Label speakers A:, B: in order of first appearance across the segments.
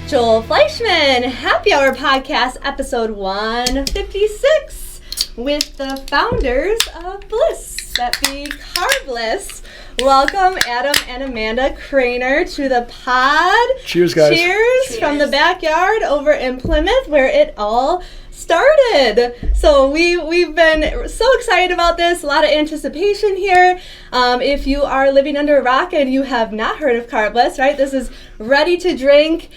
A: Joel Fleischman, Happy Hour Podcast, episode 156, with the founders of Bliss, that be Carbliss. Welcome, Adam and Amanda Kroener, to the pod.
B: Cheers, guys.
A: Cheers from the backyard over in Plymouth, where it all started. So we've been so excited about this, a lot of anticipation here. If you are living under a rock and you have not heard of Carbliss, right, this is ready to drink.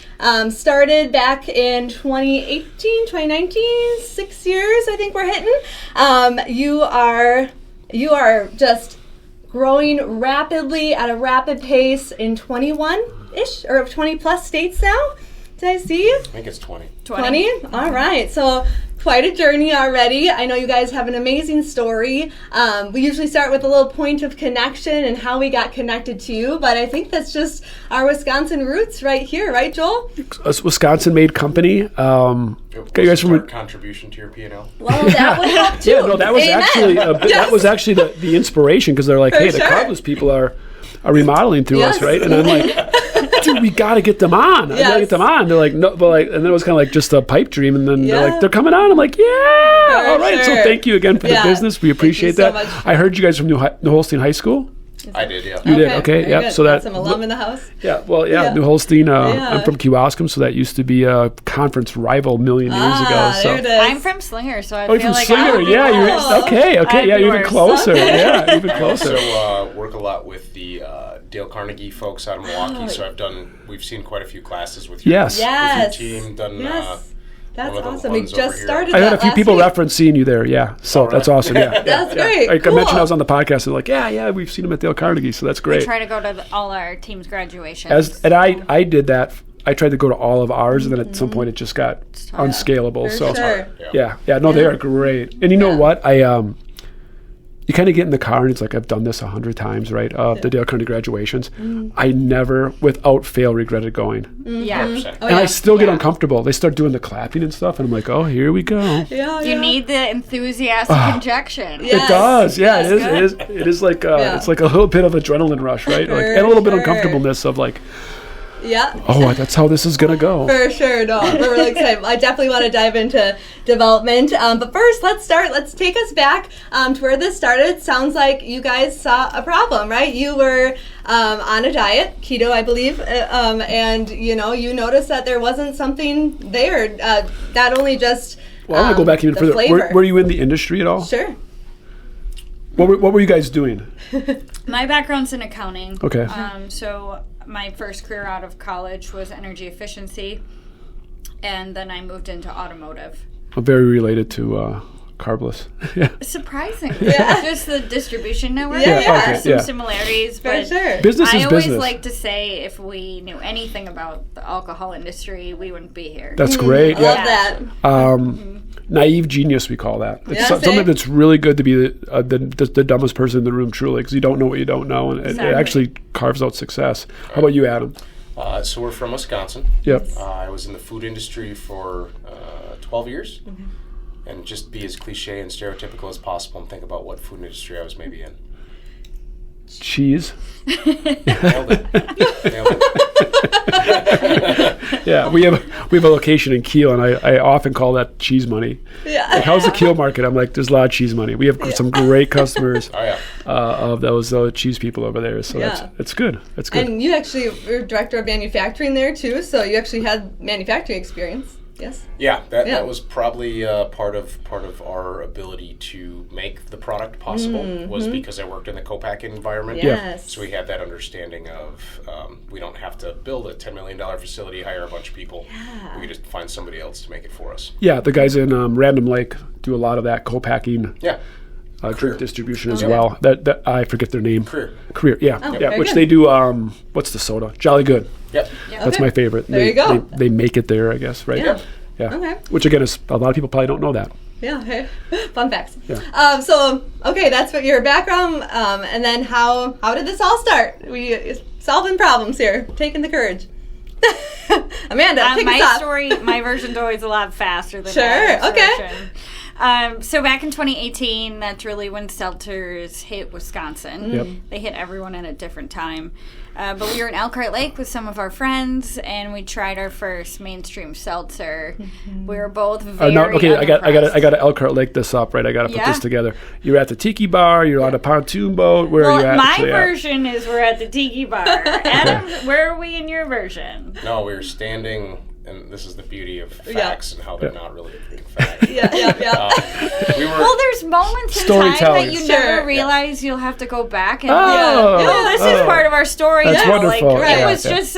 A: Started back in 2018, 2019, 6 years I think we're hitting. You are just growing rapidly at a rapid pace in 21-ish or 20 plus states now. Did I see?
C: I think it's 20.
A: 20? All right. So quite a journey already. I know you guys have an amazing story. We usually start with a little point of connection and how we got connected to you, but I think that's just our Wisconsin roots right here, right, Joel?
B: A Wisconsin-made company. You guys from
C: our contribution to your P&L.
A: Well, that would help too.
B: Yeah, no, that was actually that was actually the inspiration, because they're like, hey, the Carbliss people are remodeling through us, right? And I'm like, dude, we got to get them on. I got to get them on. They're like, no, but like, and then it was kind of like just a pipe dream. And then they're like, they're coming on. I'm like, all right. So thank you again for the business. We appreciate that. So I heard you guys from New Holstein High School.
C: I did, yeah.
B: You did, okay, yeah.
A: Good.
B: So that
A: some alum in the house.
B: Yeah, well, New Holstein. I'm from Kewaskum, so that used to be a conference rival a million years ago. So
A: there it is.
D: I'm from Slinger, so I
B: you're
D: feel
B: from
D: like
B: Slinger, you're okay, yeah, even closer, even
C: I
B: closer.
C: also work a lot with the Dale Carnegie folks out of Milwaukee, so we've seen quite a few classes with your, with your team.
A: That's awesome. We just started.
B: I had a few people reference seeing you there. Yeah, so that's awesome. Yeah,
A: that's great.
B: Like I mentioned, I was on the podcast and like, we've seen him at Dale Carnegie, so that's great.
D: We try to go to all our team's graduations.
B: I did that. I tried to go to all of ours, and then at some point it just got unscalable.
A: For sure.
B: They are great. And you know what? You kind of get in the car and it's like, I've done this 100 times, right? The Dale Carnegie graduations. I never, without fail, regretted going. And I still get uncomfortable. They start doing the clapping and stuff, and I'm like, oh, here we go.
D: You need the enthusiastic injection.
B: It does. Yeah, it is like, it's like a little bit of adrenaline rush, right? Like, and a little bit uncomfortableness of like, oh, that's how this is going to go.
A: For sure. No, we're really excited. I definitely want to dive into development. But first, let's take us back to where this started. Sounds like you guys saw a problem, right? You were on a diet, keto, I believe, and you noticed that there wasn't something there. Not only just
B: I want to go back even further. Were you in the industry at all?
A: Sure.
B: What were you guys doing?
D: My background's in accounting.
B: Okay.
D: So my first career out of college was energy efficiency, and then I moved into automotive.
B: I'm very related to Carbliss.
D: Surprisingly. Just the distribution network. Some similarities. But
B: business is
D: I always
B: business.
D: like to say if we knew anything about the alcohol industry, we wouldn't be here.
B: That's great.
A: Love that.
B: Naive genius, we call that. It's something that's really good to be the dumbest person in the room, truly, because you don't know what you don't know, and it actually carves out success. How about you, Adam?
C: So we're from Wisconsin.
B: Yep.
C: I was in the food industry for 12 years. And just be as cliche and stereotypical as possible and think about what food industry I was maybe in.
B: Cheese.
C: Nailed it.
B: Yeah, we have a location in Kiel, and I often call that cheese money.
A: Yeah.
B: Like, how's the Kiel market? I'm like, there's a lot of cheese money. We have some great customers of those cheese people over there. So that's good. That's good.
A: And you actually were director of manufacturing there too, so you actually had manufacturing experience. Yes.
C: Yeah, that was probably part of our ability to make the product possible was because I worked in the co-packing environment.
A: Yes.
C: So we had that understanding of we don't have to build a $10 million facility, hire a bunch of people. We just find somebody else to make it for us.
B: Yeah, the guys in Random Lake do a lot of that co-packing. Drink distribution as well. That I forget their name. Career. Yeah. Which they do. What's the soda? Jolly Good.
C: Yep.
B: That's my favorite.
A: There you go.
B: They make it there, I guess, right?
A: Yeah.
B: Okay. Which again is a lot of people probably don't know that.
A: Yeah. Okay. Fun facts.
B: Yeah.
A: That's what your background. And then how did this all start? We solving problems here, taking the courage. Amanda, kick us off.
D: My version's always a lot faster than
A: Sure.
D: Adam's
A: Okay.
D: version. So back in 2018, that's really when seltzers hit Wisconsin.
B: Yep.
D: They hit everyone at a different time. But we were in Elkhart Lake with some of our friends, and we tried our first mainstream seltzer. We were both very
B: I got to Elkhart Lake this up, right? I got to put this together. You're at the Tiki Bar. You're on a pontoon boat. Where are you at?
D: My version is we're at the Tiki Bar. Adam, where are we in your version?
C: No, we were standing, and this is the beauty of facts and how they're not really facts.
D: Well, there's moments in time that you never realize you'll have to go back and this is part of our story.
B: That's wonderful.
D: Like, it was just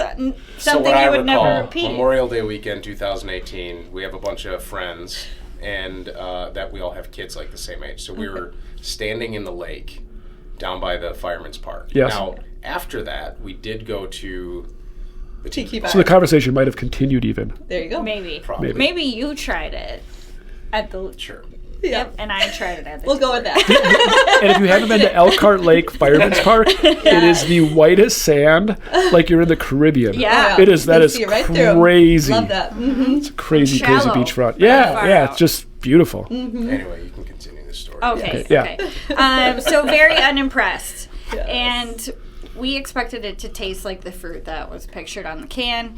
D: something you would never repeat.
C: Memorial Day weekend 2018, we have a bunch of friends, and that we all have kids like the same age. So we were standing in the lake down by the Fireman's Park.
B: Yes.
C: Now, after that, we did go to the Tiki Bar.
B: So the conversation might have continued even.
A: There you go.
D: Maybe.
C: Probably.
D: Maybe you tried it at the...
C: Sure.
D: Yep, and I tried it at the...
A: We'll go with that.
B: And if you haven't been to Elkhart Lake Fireman's Park, it is the whitest sand, like you're in the Caribbean.
D: Yeah.
B: It is. That is
A: right
B: crazy.
A: Love that. Mm-hmm.
B: It's a crazy
D: Shallow.
B: beachfront. Yeah, it's just beautiful.
C: Anyway, you can continue the story.
D: Okay. So very unimpressed. Yes. And we expected it to taste like the fruit that was pictured on the can.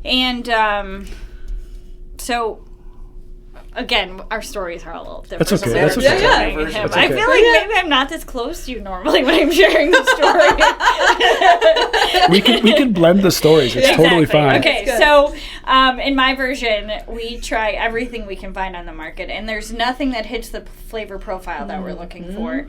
D: And so, again, our stories are a little different.
B: That's okay. That's okay.
D: I feel like maybe I'm not this close to you normally when I'm sharing the story.
B: we can blend the stories. It's totally fine.
D: Okay, so in my version, we try everything we can find on the market, and there's nothing that hits the flavor profile that we're looking for.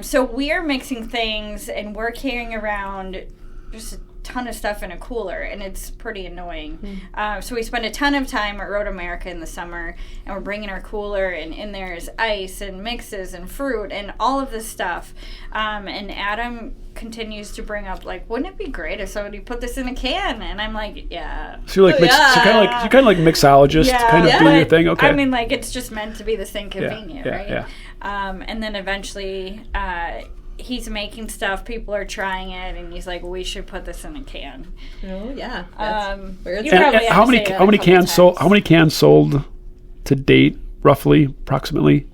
D: So we are mixing things, and we're carrying around just a ton of stuff in a cooler, and it's pretty annoying. So we spend a ton of time at Road America in the summer, and we're bringing our cooler, and in there is ice and mixes and fruit and all of this stuff. And Adam continues to bring up, like, wouldn't it be great if somebody put this in a can? And I'm like, yeah.
B: So you're like you're kind of like mixologist, kind of doing your thing. Okay.
D: I mean, like, it's just meant to be this inconvenient, right?
B: Yeah.
D: And then eventually, he's making stuff, people are trying it, and he's like, we should put this in a can.
A: Oh yeah.
B: How many cans sold to date, roughly, approximately,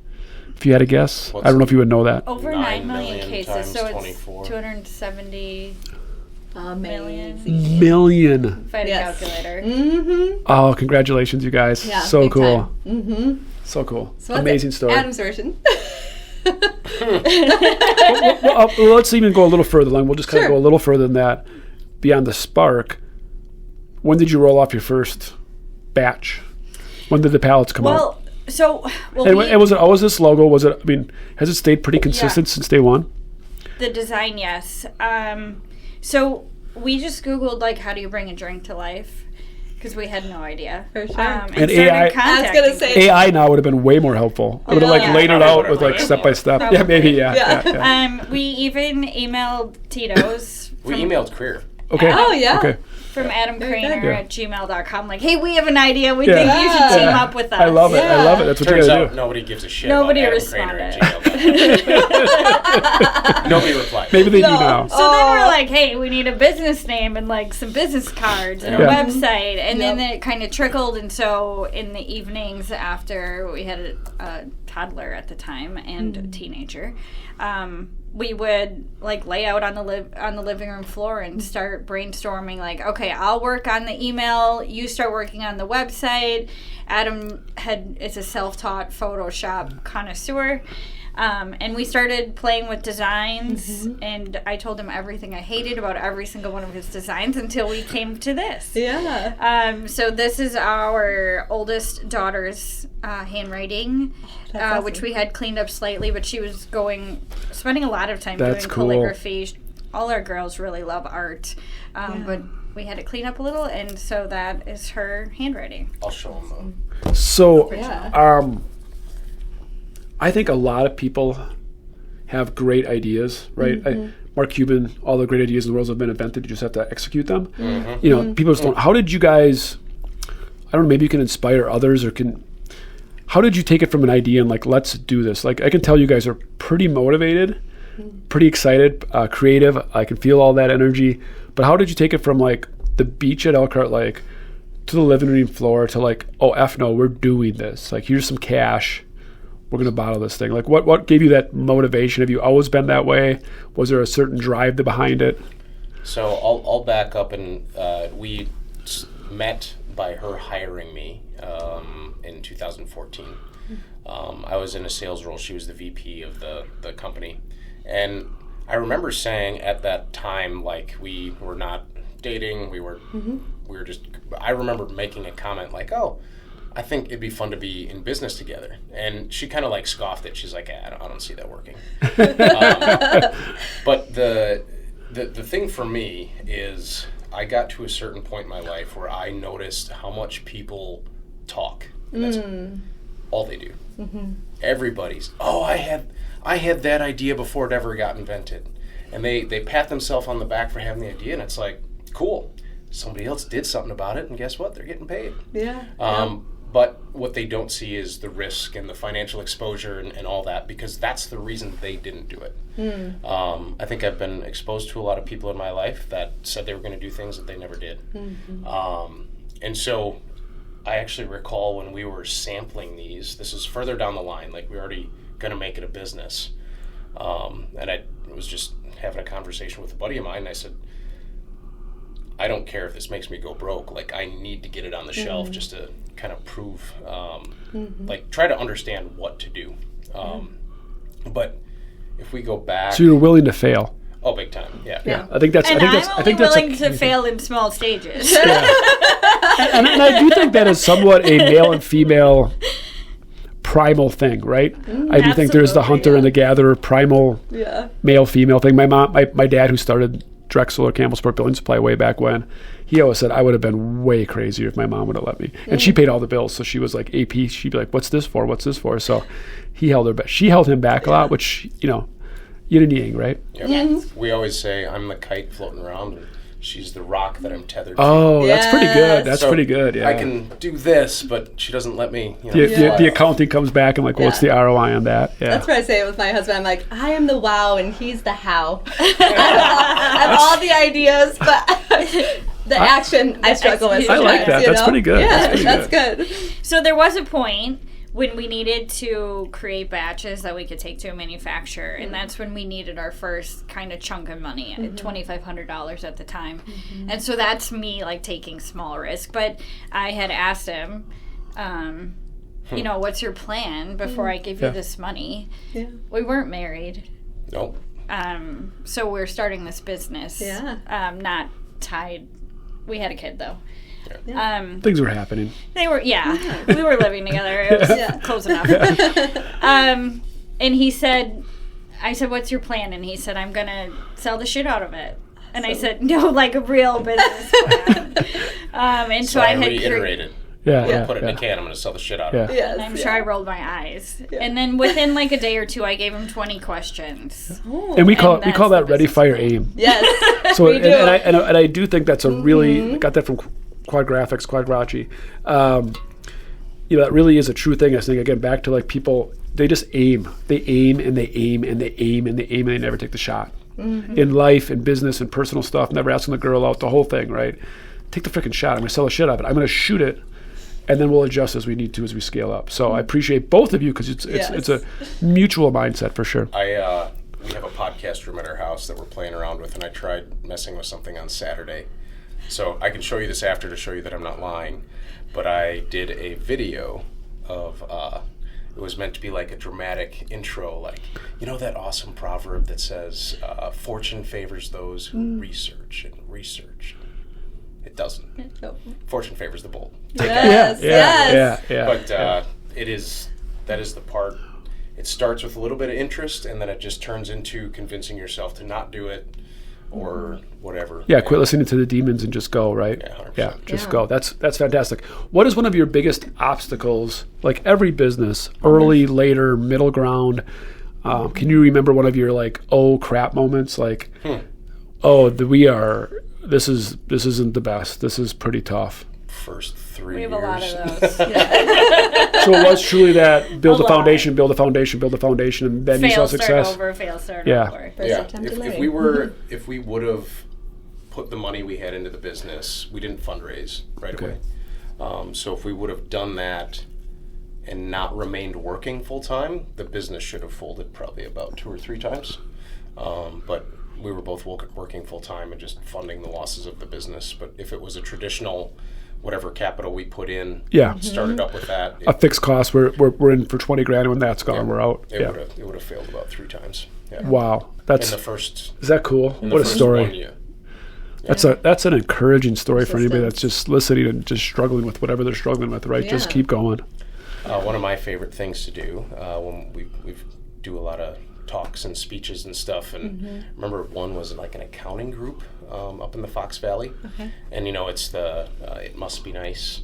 B: if you had a guess? I don't know if you would know that.
D: Over 9 million cases, so it's
C: 24.
D: 270 million.
B: Million.
D: If I had a calculator.
B: Oh, congratulations, you guys.
A: Yeah,
B: so cool.
A: So
B: cool. Amazing story.
A: Adam's version.
B: well, let's even go a little further. We'll just kind of go a little further than that. Beyond the spark, when did you roll off your first batch? When did the pallets come out? And was it always this logo? Was it? I mean, has it stayed pretty consistent since day one?
D: The design, yes. So we just Googled, like, how do you bring a drink to life? Because we had no idea.
A: For sure.
B: And AI,
A: I was gonna say
B: AI now would have been way more helpful. It would have laid it out with like step by step.
D: Probably.
B: Yeah, maybe. Yeah.
D: We even emailed Tito's.
C: We emailed Career.
B: Okay.
A: Oh yeah.
B: Okay.
D: From Adam Kroener at gmail.com. Like, hey, we have an idea. We think you should team up with us.
B: I love it. I love it. That's what
C: Turns
B: you gotta
C: out
B: do.
C: nobody gives a shit.
D: Nobody
C: about
D: responded.
C: Nobody replied.
B: Maybe they do now.
D: So then we're like, hey, we need a business name and like some business cards and a website. And then it kind of trickled. And so in the evenings after, we had a toddler at the time and a teenager. We would like lay out on the living room floor and start brainstorming. Like, okay, I'll work on the email. You start working on the website. Adam is a self-taught Photoshop connoisseur. And we started playing with designs, and I told him everything I hated about every single one of his designs until we came to this.
A: Yeah.
D: So this is our oldest daughter's handwriting,
A: awesome.
D: which we had cleaned up slightly, but she was spending a lot of time doing
B: cool.
D: calligraphy. All our girls really love art, but we had to clean up a little, and so that is her handwriting.
C: I'll show them.
B: So, I think a lot of people have great ideas, right? Mark Cuban, all the great ideas in the world have been invented. You just have to execute them. You know, people just don't. How did you guys? I don't know. Maybe you can inspire others, or how did you take it from an idea and like, let's do this? Like, I can tell you guys are pretty motivated, pretty excited, creative. I can feel all that energy. But how did you take it from like the beach at Elkhart Lake to the living room floor to like, oh, F no, we're doing this. Like, here's some cash. we're going to bottle this thing? Like, what gave you that motivation? Have you always been that way? Was there a certain drive behind it?
C: So I'll back up, and we met by her hiring me in 2014. I was in a sales role. She was the VP of the company. And I remember saying at that time, like, we were not dating. We were just, I remember making a comment like, oh, I think it'd be fun to be in business together. And she kind of like scoffed it. She's like, I don't see that working. But the thing for me is I got to a certain point in my life where I noticed how much people talk. And that's all they do. Everybody's, I had that idea before it ever got invented. And they pat themselves on the back for having the idea, and it's like, cool. Somebody else did something about it, and guess what? They're getting paid. Yeah. But what they don't see is the risk and the financial exposure and all that, because that's the reason they didn't do it. I think I've been exposed to a lot of people in my life that said they were going to do things that they never did. And so I actually recall when we were sampling these, this is further down the line, like we're already going to make it a business. And I was just having a conversation with a buddy of mine, and I said, I don't care if this makes me go broke. Like, I need to get it on the shelf just to kind of prove, like, try to understand what to do. But if we go back,
B: so you're willing to fail.
C: Oh, big time! Yeah.
B: I think that's.
D: And
B: I think
D: I'm willing to fail in small stages.
B: And I do think that is somewhat a male and female primal thing, right? I do think there's the hunter and the gatherer primal male female thing. My mom, my dad, who started Drexel or Campbell Sport Building Supply way back when, he always said I would have been way crazier if my mom would have let me. And she paid all the bills, so she was like AP. She'd be like, "What's this for? What's this for?" So he held her back. She held him back a lot, which yin and yang, right?
C: We always say I'm the kite floating around, and she's the rock that I'm tethered to.
B: Oh, that's pretty good. That's pretty good. Yeah,
C: I can do this, but she doesn't let me.
B: The accounting comes back and like, what's the ROI on that? Yeah,
A: that's what I say with my husband. I'm like, I am the wow, and he's the how. I have all the ideas, but the action I struggle with.
B: I like that. That's pretty good.
A: Yeah, that's good.
D: So there was a point when we needed to create batches that we could take to a manufacturer, and that's when we needed our first kind of chunk of money, $2,500 at the time. And so that's me like taking small risk. But I had asked him, what's your plan before I give you this money? Yeah. We weren't married.
C: Nope.
D: So we're starting this business. Yeah. Not tied. We had a kid though. Yeah.
B: Things were happening.
D: They were, we were living together. It was close enough. And he said, I said, what's your plan? And he said, I'm going to sell the shit out of it. And I said, no, like a real business plan. And so I had
C: reiterated. Put it in a can. I'm going to sell the shit out of it.
D: Yes, and I'm sure I rolled my eyes. Yeah. And then within like a day or two, I gave him 20 questions.
B: Ooh. And we call that ready, fire, aim.
A: Yes.
B: So and I do think that's a really got that from Quadralogy. That really is a true thing. I think again back to like people, they just aim. They aim and they aim and they aim and they aim and they never take the shot. In life, in business, and personal stuff, never asking the girl out, the whole thing, right? Take the freaking shot. I'm going to sell the shit out of it. I'm going to shoot it, and then we'll adjust as we need to as we scale up. So I appreciate both of you because it's a mutual mindset for sure.
C: We have a podcast room at our house that we're playing around with, and I tried messing with something on Saturday. So I can show you this after to show you that I'm not lying. But I did a video of, it was meant to be like a dramatic intro, like, that awesome proverb that says, fortune favors those who research and research. It doesn't. Nope. Fortune favors the bold.
A: Yes.
C: But that is the part, it starts with a little bit of interest, and then it just turns into convincing yourself to not do it, or whatever.
B: Yeah, quit listening to the demons and just go, right?
C: Yeah, 100%.
B: Just go. That's fantastic. What is one of your biggest obstacles, like every business, early, later, middle ground? Can you remember one of your like, oh crap moments? Like, this isn't the best. This is pretty tough.
C: First 3
D: years. We have
C: a
D: lot of those.
B: So it was truly that build a foundation, and then you saw success.
D: Fail, start over.
C: If we would have put the money we had into the business, we didn't fundraise right away. So if we would have done that and not remained working full time, the business should have folded probably about 2 or 3 times. But we were both working full time and just funding the losses of the business. But if it was a traditional, whatever capital we put in, started up with that,
B: a fixed cost, we're in for 20 grand, and when that's gone, we're out.
C: It would have failed about 3 times. Yeah.
B: Wow,
C: Is that
B: cool? What a story! That's an encouraging story for anybody that's just listening and just struggling with whatever they're struggling with. Right, just keep going.
C: One of my favorite things to do when we do a lot of talks and speeches and stuff, and remember one was like an accounting group up in the Fox Valley, and it's the it must be nice,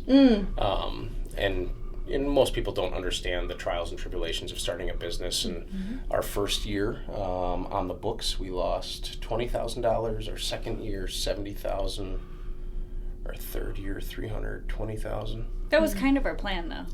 C: and most people don't understand the trials and tribulations of starting a business. And our first year on the books, we lost $20,000. Our second year, $70,000. Our third year, $320,000.
D: That was kind of our plan, though.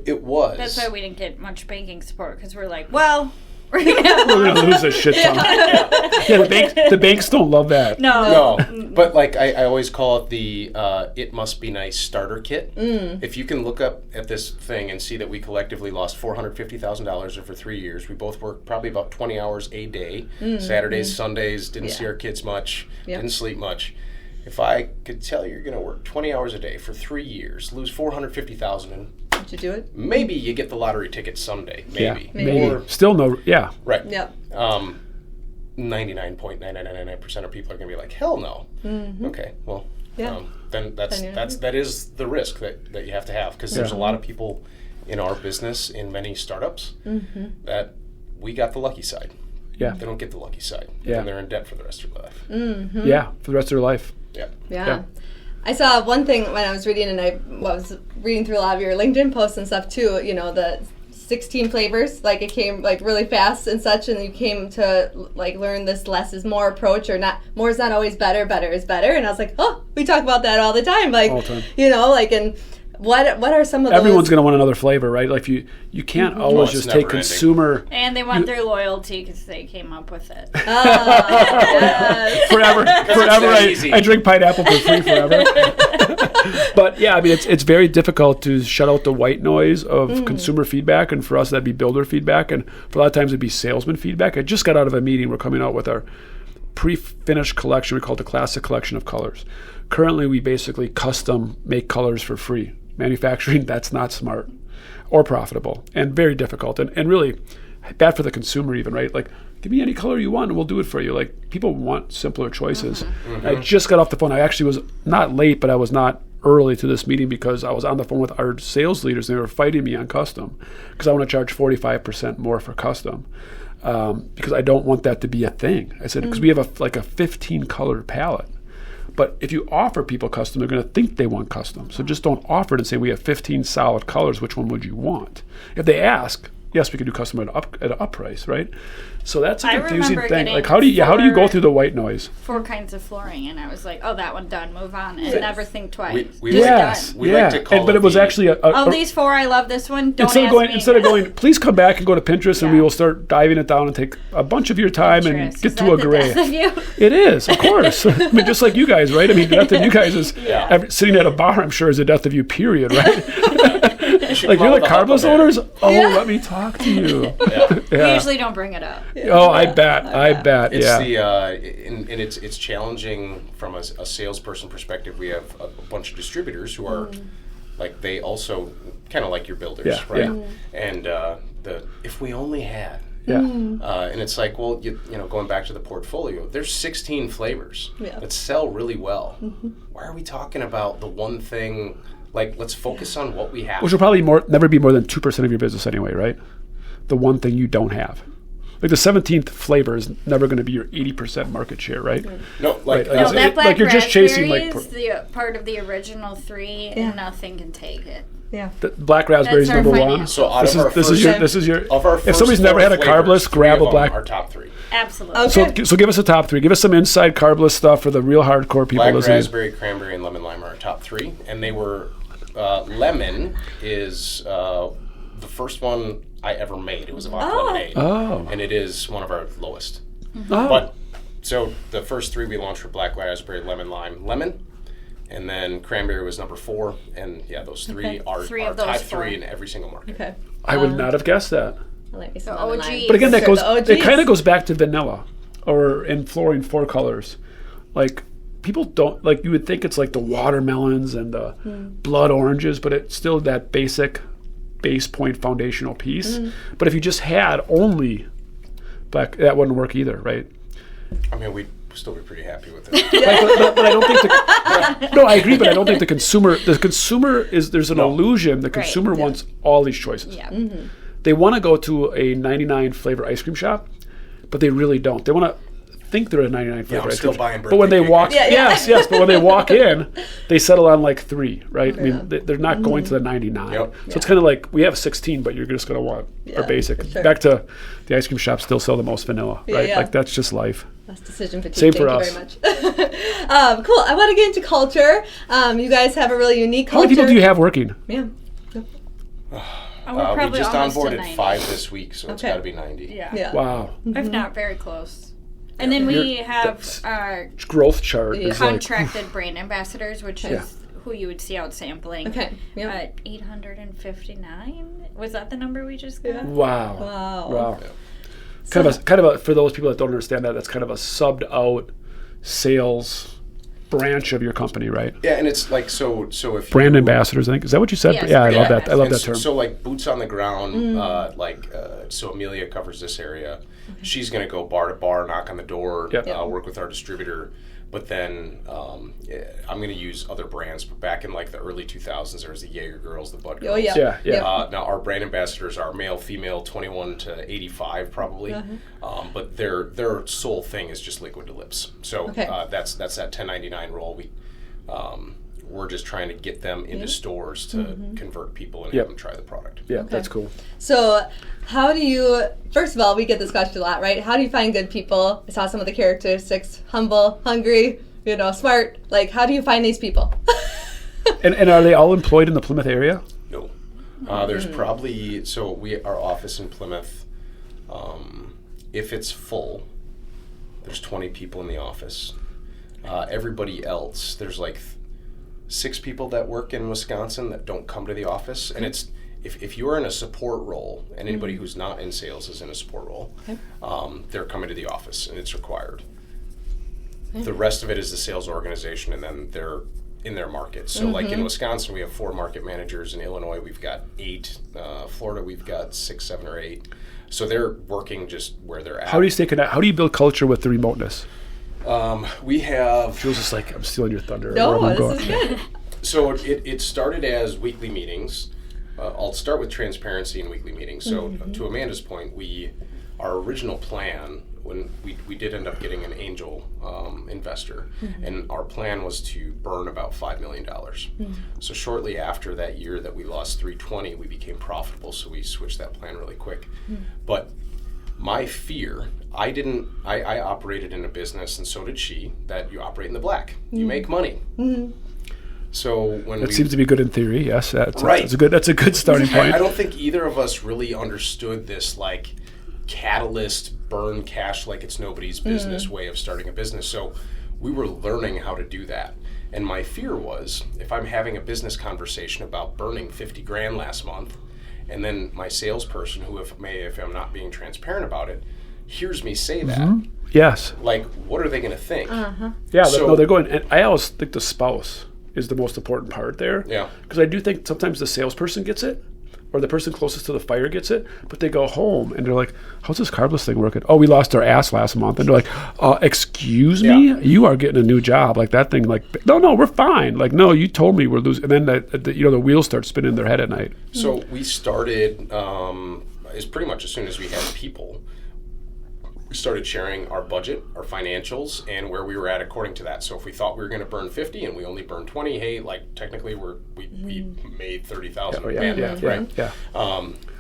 C: It was.
D: That's why we didn't get much banking support, because we're like, well, we're
B: gonna lose a shit ton. The banks don't love that.
C: No. But like I always call it the it must be nice starter kit. If you can look up at this thing and see that we collectively lost $450,000 over 3 years. We both worked probably about 20 hours a day, Saturdays, Sundays, didn't see our kids much, didn't sleep much. If I could tell you you're going to work 20 hours a day for 3 years, lose $450,000, and
A: did you do it?
C: Maybe you get the lottery ticket someday. Maybe.
B: Or, still no. Yeah.
C: Right.
A: Yep.
C: 99.9999% of people are going to be like, hell no. Okay. Well. Then that is the risk that you have to have, because there's a lot of people in our business, in many startups, that we got the lucky side.
B: Yeah.
C: They don't get the lucky side. Yeah. And they're in debt for the rest of their life.
B: Yeah, for the rest of their life.
A: Yeah. I saw one thing when I was reading, and I was reading through a lot of your LinkedIn posts and stuff too, the 16 flavors, like it came like really fast and such, and you came to like learn this less is more approach, or not, more is not always better, better is better. And I was like, oh, we talk about that all the time. Like,
B: all the time.
A: And what are some of those?
B: Everyone's going to want another flavor, right? Like you can't always just take consumer.
D: And they want their loyalty because they came up with it.
B: Forever. I drink pineapple for free forever. But yeah, I mean, it's very difficult to shut out the white noise of consumer feedback, and for us that'd be builder feedback, and for a lot of times it'd be salesman feedback. I just got out of a meeting. We're coming out with our pre-finished collection. We call it the Classic Collection of Colors. Currently, we basically custom make colors for free. Manufacturing, that's not smart or profitable, and very difficult, and really bad for the consumer even, right? Like, give me any color you want and we'll do it for you. Like, people want simpler choices. I just got off the phone. I actually was not late, but I was not early to this meeting because I was on the phone with our sales leaders, and they were fighting me on custom because I want to charge 45% more for custom, because I don't want that to be a thing. I said, because we have a 15 color palette. But if you offer people custom, they're going to think they want custom. So just don't offer it and say, we have 15 solid colors. Which one would you want? If they ask, yes, we can do custom at an up price, right? So that's a confusing thing. Like, how do you go through the white noise?
D: 4 kinds of flooring, and I was like, oh, that one done, move on, and never think twice.
C: We like to call
B: but it was actually
D: these 4, I love this one. Instead
B: of going, please come back and go to Pinterest, and we will start diving it down and take a bunch of your time and get to a gray. It is, of course. I mean, just like you guys, right? I mean, the death of you guys is sitting at a bar, I'm sure, is the death of you, period, right? Like, you're the Carbliss owners? Oh, let me talk to you.
D: We usually don't bring it up.
B: Oh, I bet.
C: It's it's challenging from a salesperson perspective. We have a bunch of distributors who are like, they also kind of like your builders, right? And if we only had. And it's like, well, going back to the portfolio, there's 16 flavors that sell really well. Why are we talking about the one thing? Like, let's focus on what we have.
B: Which will probably never be more than 2% of your business anyway, right? The one thing you don't have. Like, the 17th flavor is never going to be your 80% market share, right?
C: No,
D: that black you're just chasing is the part of the original 3, and nothing can take it.
A: Yeah.
B: The black raspberry is number 1.
C: So out of
B: this is your. If somebody's never had a Carbliss, grab a black.
C: Our top 3.
D: Absolutely.
A: Okay.
B: So give us a top 3. Give us some inside Carbliss stuff for the real hardcore people.
C: Black raspberry, cranberry, and lemon lime are our top 3, and they were. Lemon is the first one I ever made. It was a vodka lemonade, and it is one of our lowest. But so the first 3 we launched were black raspberry, lemon lime. Lemon, And then cranberry was number 4, and those three are
D: of those
C: top
D: 4.
C: 3 in every single market.
A: Okay.
B: I would not have guessed that.
A: I like me some
D: The
A: lemon
D: OGs.
A: lime.
B: But again, it kind of
A: goes
B: goes back to vanilla, or in flooring 4 colors. Like people don't like. You would think it's like the watermelons and the blood oranges, but it's still that basic base point foundational piece. But if you just had only black, that wouldn't work either, right?
C: I mean, we'd still be pretty happy with it.
B: But I don't think no, I agree, but I don't think the consumer is, there's an illusion the consumer wants all these choices.
D: Yeah.
B: They want to go to a 99 flavor ice cream shop, but they really don't. They want to think they're a 99 flavor
C: I'm
B: ice
C: still
B: cream
C: buying
B: shop. But when they
C: birthday
B: walk,
C: cake.
B: yes, but when they walk in, they settle on like 3, right? I mean, they're not going to the 99.
C: Yep.
B: So it's kind of like, we have 16, but you're just going to want our basic.
A: sure.
B: Back to the ice cream shops still sell the most vanilla, right?
A: yeah.
B: Like that's just life.
A: That's decision fatigue.
B: Same for
A: Thank
B: us.
A: you very much. Cool. I want to get into culture. You guys have a really unique
B: How
A: culture.
B: many people do you have working?
A: Yeah.
D: We're probably
C: we just
D: almost to
C: onboarded
D: 90.
C: 5 this week, so it's
A: Okay.
C: got to be 90.
D: Yeah.
B: Wow.
D: If not very close. And then we have
B: Growth chart is like,
D: contracted brand ambassadors, which is who you would see out sampling.
A: Okay. Yeah.
D: 859? Was that the number we just got?
B: wow.
A: Wow.
B: Yeah. Kind of a, for those people that don't understand that, that's kind of a subbed out sales branch of your company, right?
C: Yeah, and it's like so if
B: Brand ambassadors, I think. Is that what you said?
D: Yes,
B: Yeah, I
D: brand
B: love that. I love that
C: So,
B: term.
C: so like boots on the ground, so Amelia covers this area. She's going to go bar to bar, knock on the door, work with our distributor. But then I'm going to use other brands. But back in like the early 2000s, there was the Jaeger Girls, the Bud Girls.
A: Oh, yeah.
B: Yeah.
C: Now our brand ambassadors are male, female, 21 to 85 probably. But their sole thing is just liquid to lips. So that's that 1099 role. We're just trying to get them into stores to convert people and have them try the product.
B: Yeah, that's cool.
A: So, how do you, first of all, we get this question a lot, right? How do you find good people? I saw some of the characteristics: humble, hungry, smart. Like, how do you find these people?
B: And are they all employed in the Plymouth area?
C: No. There's probably, our office in Plymouth, if it's full, there's 20 people in the office. Everybody else, there's like 6 people that work in Wisconsin that don't come to the office. And it's, if you're in a support role, and anybody who's not in sales is in a support role, they're coming to the office and it's required. The rest of it is the sales organization, and then they're in their market. So like in Wisconsin, we have 4 market managers. In Illinois, we've got 8. Florida, we've got 6, 7, or 8. So they're working just where they're at.
B: How do you stay connected? How do you build culture with the remoteness?
C: We have...
B: Feels just like I'm stealing your thunder.
A: No, this is good.
C: So it started as weekly meetings. I'll start with transparency in weekly meetings. So to Amanda's point, our original plan, when we did end up getting an angel investor, and our plan was to burn about $5 million. So shortly after that year that we lost $320, we became profitable, so we switched that plan really quick. But my fear, I operated in a business, and so did she, that you operate in the black. You make money. So when
B: that seems to be good in theory. Yes, that's a good starting point.
C: I don't think either of us really understood this like catalyst burn cash like it's nobody's business way of starting a business. So we were learning how to do that. And my fear was, if I'm having a business conversation about burning $50,000 last month, and then my salesperson, who if I'm not being transparent about it, hears me say that.
B: Yes.
C: Like, what are they going to think?
B: Yeah. They're going. And I always think the spouse is the most important part there.
C: Yeah.
B: Because I do think sometimes the salesperson gets it, or the person closest to the fire gets it, but they go home and they're like, how's this Carbliss thing working? Oh, we lost our ass last month. And they're like, excuse me? You are getting a new job. Like that thing, like, no, we're fine. Like, no, you told me we're losing. And then the wheels start spinning in their head at night.
C: So we started, is pretty much as soon as we had people, we started sharing our budget, our financials, and where we were at according to that. So if we thought we were going to burn 50 and we only burned 20, hey, like technically we made 30,000.
B: Yeah.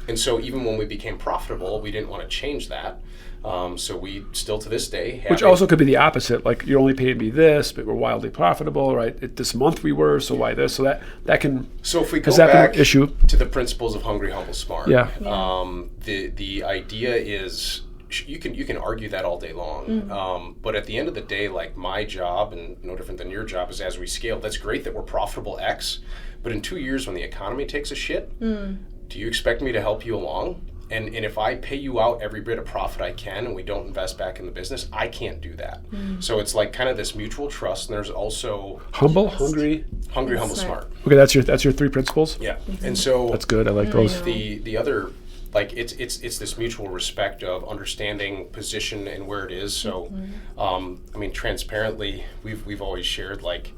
C: And so even when we became profitable, we didn't want to change that. So we still to this day have...
B: Which also could be the opposite. Like, you're only paying me this, but we're wildly profitable, right? This month we were, so why this? So that can...
C: So if we go back
B: issue
C: to the principles of hungry, humble, smart,
B: Yeah.
C: The idea is you can argue that all day long. But at the end of the day, like my job, and no different than your job, is as we scale, that's great that we're profitable X, but in 2 years when the economy takes a shit, do you expect me to help you along? And if I pay you out every bit of profit I can and we don't invest back in the business, I can't do that. So it's like kind of this mutual trust, and there's also
B: humble, hungry,
C: humble, smart.
B: Okay, that's your 3 principles.
C: Yeah, and so
B: that's good. I like those.
C: The other, like it's this mutual respect of understanding position and where it is. So, I mean, transparently, we've always shared like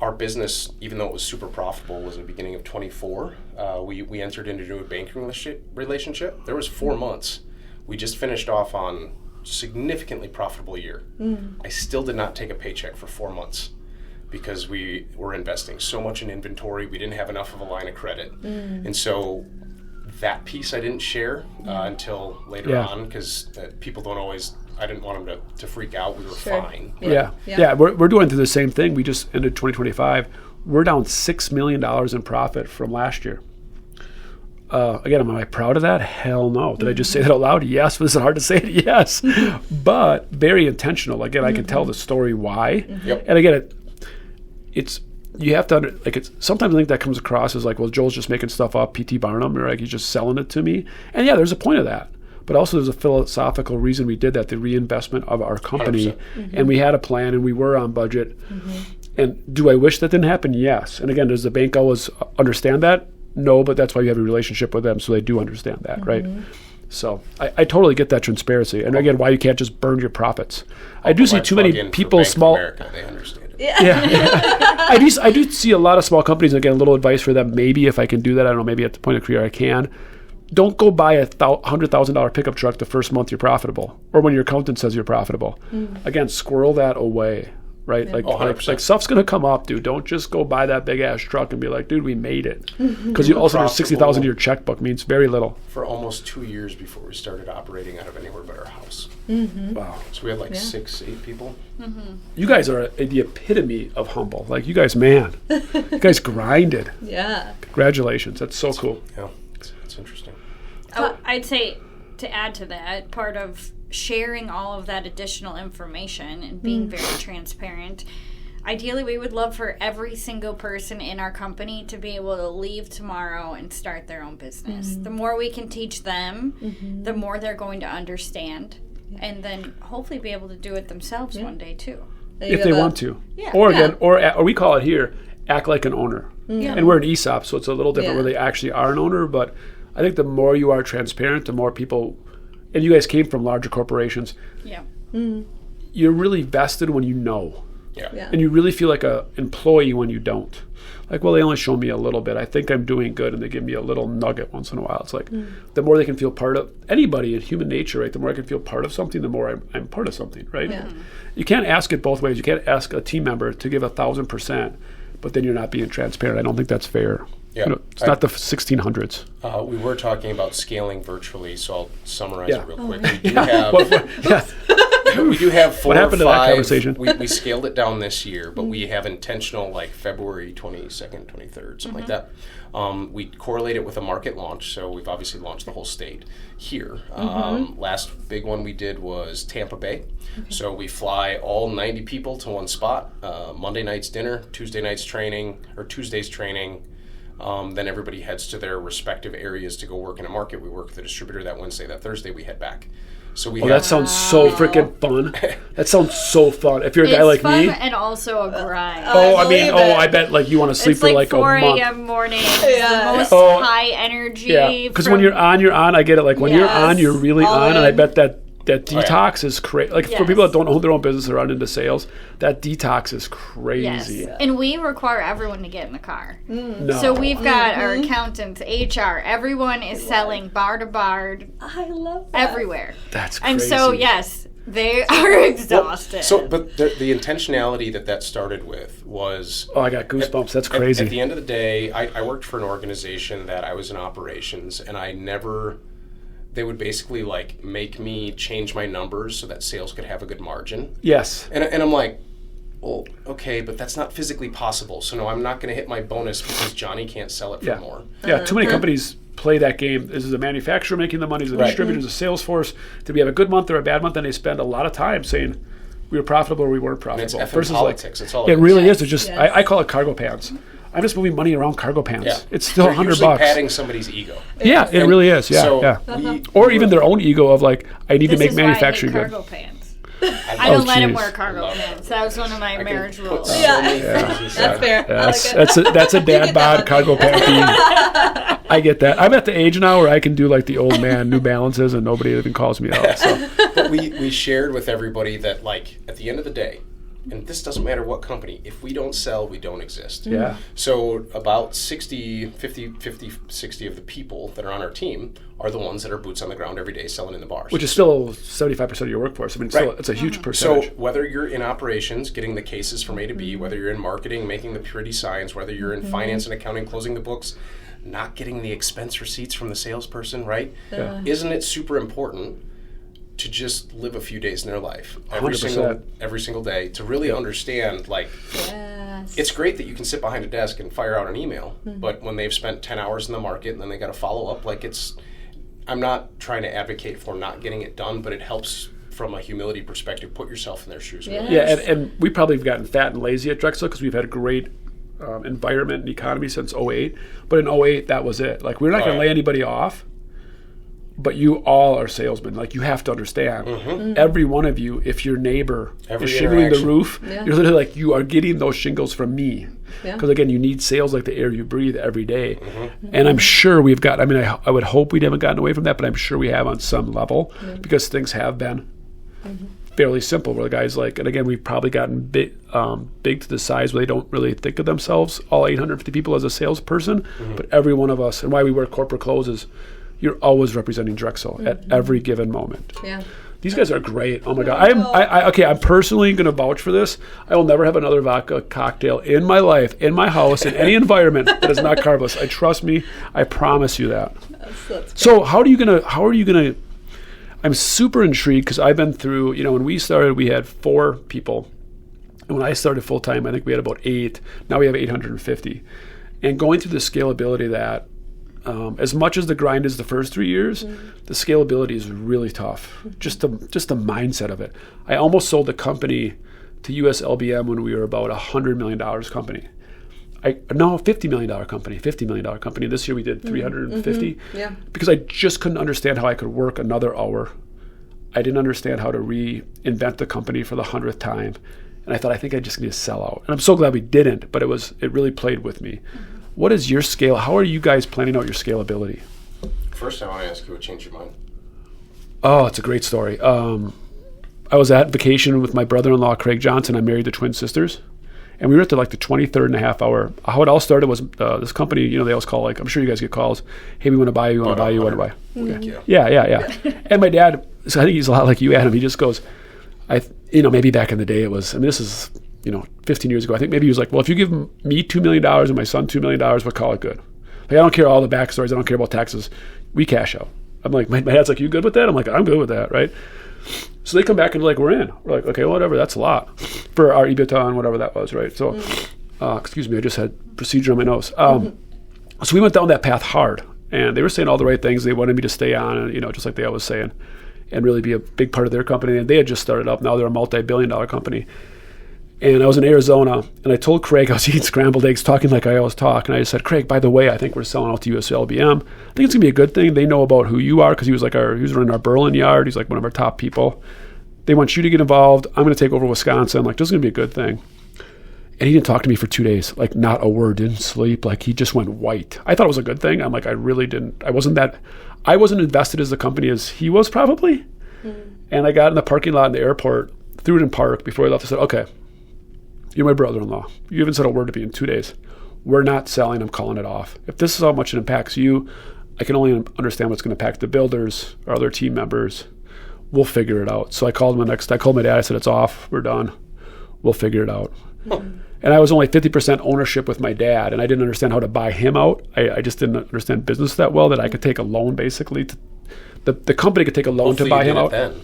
C: our business, even though it was super profitable, was in the beginning of 24. We entered into a banking relationship. There was 4 months. We just finished off on significantly profitable year. I still did not take a paycheck for 4 months because we were investing so much in inventory. We didn't have enough of a line of credit. And so that piece I didn't share until later on, because people don't always, I didn't want them to freak out. We were fine.
B: Yeah. We're doing through the same thing. We just ended 2025. We're down $6 million in profit from last year. Again, am I proud of that? Hell no. Did I just say that out loud? Yes. Was it hard to say it? Yes. But very intentional. Again, I can tell the story why. And again, it's you have to sometimes I think that comes across as like, well, Joel's just making stuff up, P.T. Barnum, or like he's just selling it to me. And yeah, there's a point of that. But also there's a philosophical reason we did that, the reinvestment of our company. And we had a plan and we were on budget. And do I wish that didn't happen? Yes. And again, does the bank always understand that? No, but that's why you have a relationship with them, so they do understand that, right? So I totally get that transparency. And again, why you can't just burn your profits. I do see too many people, small...
C: America, they understand it.
B: I do see a lot of small companies, and again, a little advice for them, maybe if I can do that, I don't know, maybe at the point of career I can. Don't go buy a $100,000 pickup truck the first month you're profitable, or when your accountant says you're profitable. Again, squirrel that away, right? Like stuff's going to come up, dude. Don't just go buy that big ass truck and be like, dude, we made it. Because you also there's $60,000 in your checkbook means very little.
C: For almost 2 years before we started operating out of anywhere but our house. Wow. So we had like 6-8 people.
B: You guys are the epitome of humble. Like you guys, man, you guys grinded. Congratulations. That's so cool.
C: Yeah, it's interesting.
D: I'd say to add to that, part of sharing all of that additional information and being very transparent, ideally we would love for every single person in our company to be able to leave tomorrow and start their own business. The more we can teach them, the more they're going to understand, and then hopefully be able to do it themselves one day too.
B: If they want to. Or we call it here, act like an owner. And we're an ESOP, so it's a little different where they actually are an owner, but I think the more you are transparent, the more people, and you guys came from larger corporations, you're really vested when you know. And you really feel like an employee when you don't. Like, well, they only show me a little bit. I think I'm doing good, and they give me a little nugget once in a while. It's like, the more they can feel part of, anybody in human nature, right, the more I can feel part of something, the more I'm part of something, right? You can't ask it both ways. You can't ask a team member to give 1,000%, but then you're not being transparent. I don't think that's fair. It's not the 1600s.
C: We were talking about scaling virtually, so I'll summarize it real quick. We do have 4
B: what happened
C: or 5.
B: To that conversation?
C: We scaled it down this year, but we have intentional, like February 22nd, 23rd, something like that. We correlate it with a market launch, so we've obviously launched the whole state here. Last big one we did was Tampa Bay. So we fly all 90 people to one spot. Monday night's dinner, Tuesday night's training, or Tuesday's training. Then everybody heads to their respective areas to go work in a market. We work with the distributor that Wednesday. That Thursday we head back. So
B: that sounds so freaking fun. That sounds so fun. If you're a guy like me,
D: and also a grind.
B: I bet like you want to sleep
D: it's
B: for like a month.
D: 4 a.m. morning. The most high energy.
B: Yeah, because when you're on, you're on. I get it. Like when you're on, you're really on, and I bet that detox is crazy. Like for people that don't own their own business or aren't into sales, that detox is crazy.
D: Yes. And we require everyone to get in the car. No. So we've got our accountants, HR, everyone is selling bar to bar.
A: I love that.
D: Everywhere.
B: That's crazy.
D: And so, yes, they are exhausted.
C: But the intentionality that started with was...
B: Oh, I got goosebumps. That's crazy.
C: At the end of the day, I worked for an organization that I was in operations, and I never... They would basically like make me change my numbers so that sales could have a good margin.
B: Yes.
C: And I'm like, well, okay, but that's not physically possible. So no, I'm not going to hit my bonus because Johnny can't sell it for more.
B: Yeah, too many companies play that game. Is the manufacturer making the money? Is the distributor? Is the sales force? Did we have a good month or a bad month? And they spend a lot of time saying we were profitable or we weren't profitable.
C: And it's politics. It's all
B: it really is. It's just I call it cargo pants. I'm just moving money around cargo pants. Yeah. It's still $100.
C: Padding somebody's ego.
B: Yeah, it really is. Yeah, or even their own ego of like, I need to make manufacturing good.
D: Cargo pants. I don't let him wear cargo pants. That was one of my marriage rules.
A: That's fair.
B: Yeah, that's a dad bod cargo pant. I get that. I'm at the age now where I can do like the old man New Balances and nobody even calls me out. So.
C: But we shared with everybody that like at the end of the day, and this doesn't matter what company, if we don't sell, we don't exist.
B: Yeah.
C: So about 60 of the people that are on our team are the ones that are boots on the ground every day selling in the bars.
B: Which is still 75% of your workforce. I mean, still, it's a huge percentage.
C: So whether you're in operations, getting the cases from A to B, whether you're in marketing, making the pretty signs, whether you're in finance and accounting, closing the books, not getting the expense receipts from the salesperson, right?
B: Yeah.
C: Isn't it super important to just live a few days in their life every
B: 100%.
C: single day to really understand like it's great that you can sit behind a desk and fire out an email, but when they've spent 10 hours in the market and then they got to follow up, like I'm not trying to advocate for not getting it done, but it helps from a humility perspective. Put yourself in their shoes.
B: And we probably have gotten fat and lazy at Drexel because we've had a great environment and economy since 2008, but in 2008 that was it. Like we're not going to lay anybody off. But you all are salesmen. Like, you have to understand, every one of you, if your neighbor is shingling the roof, you're literally like, you are getting those shingles from me. Because, again, you need sales like the air you breathe every day. And I'm sure we've got, I mean, I would hope we haven't gotten away from that, but I'm sure we have on some level because things have been fairly simple where the guys like, and again, we've probably gotten big to the size where they don't really think of themselves, all 850 people as a salesperson, but every one of us, and why we wear corporate clothes is, you're always representing Drexel at every given moment. Yeah. These guys are great. Oh my God. I'm personally going to vouch for this. I will never have another vodka cocktail in my life, in my house, in any environment that is not Carbliss. Trust me. I promise you that. That's so how are you going to, I'm super intrigued because I've been through, when we started, we had 4 people. And when I started full time, I think we had about 8. Now we have 850. And going through the scalability of that, as much as the grind is the first 3 years, the scalability is really tough. Just the mindset of it. I almost sold the company to US LBM when we were about $100 million company. $50 million company, $50 million company. This year we did 350. Because I just couldn't understand how I could work another hour. I didn't understand how to reinvent the company for the 100th time. And I thought, I think I just need to sell out. And I'm so glad we didn't, but it really played with me. What is your scale? How are you guys planning out your scalability?
C: First, I want to ask you what changed your mind.
B: Oh, it's a great story. I was at vacation with my brother-in-law, Craig Johnson. I married the twin sisters. And we were at the 23rd and a half hour. How it all started was this company, they always call, I'm sure you guys get calls, hey, we want to buy you, want to buy you, want to buy you. Okay. Yeah. And my dad, so I think he's a lot like you, Adam. He just goes, maybe back in the day it was, this is, 15 years ago, I think maybe he was like, well, if you give me $2 million and my son $2 million, we'll call it good. Like, I don't care all the backstories. I don't care about taxes. We cash out. I'm like, my dad's like, you good with that? I'm like, I'm good with that, right? So they come back and they're like, we're in. We're like, okay, whatever, that's a lot for our EBITDA and whatever that was, right? So, excuse me, I just had procedure on my nose. So we went down that path hard, and they were saying all the right things. They wanted me to stay on, and just like they always saying, and really be a big part of their company. And they had just started up. Now they're a multi-billion-dollar company. And I was in Arizona, and I told Craig I was eating scrambled eggs, talking like I always talk. And I just said, Craig, by the way, I think we're selling out to US LBM. I think it's going to be a good thing. They know about who you are because he was running our Berlin yard. He's like one of our top people. They want you to get involved. I'm going to take over Wisconsin. Like, this is going to be a good thing. And he didn't talk to me for 2 days. Like, not a word, didn't sleep. Like, he just went white. I thought it was a good thing. I'm like, I wasn't invested as the company as he was probably. And I got in the parking lot in the airport, threw it in park before I left. I said, okay, you're my brother-in-law. You haven't said a word to me in 2 days. We're not selling. I'm calling it off. If this is how much it impacts you, I can only understand what's going to impact the builders or other team members. We'll figure it out. So I called him I called my dad. I said, it's off. We're done. We'll figure it out. And I was only 50% ownership with my dad, and I didn't understand how to buy him out. I just didn't understand business that well, that I could take a loan basically. The company could take a loan to buy him out. Then.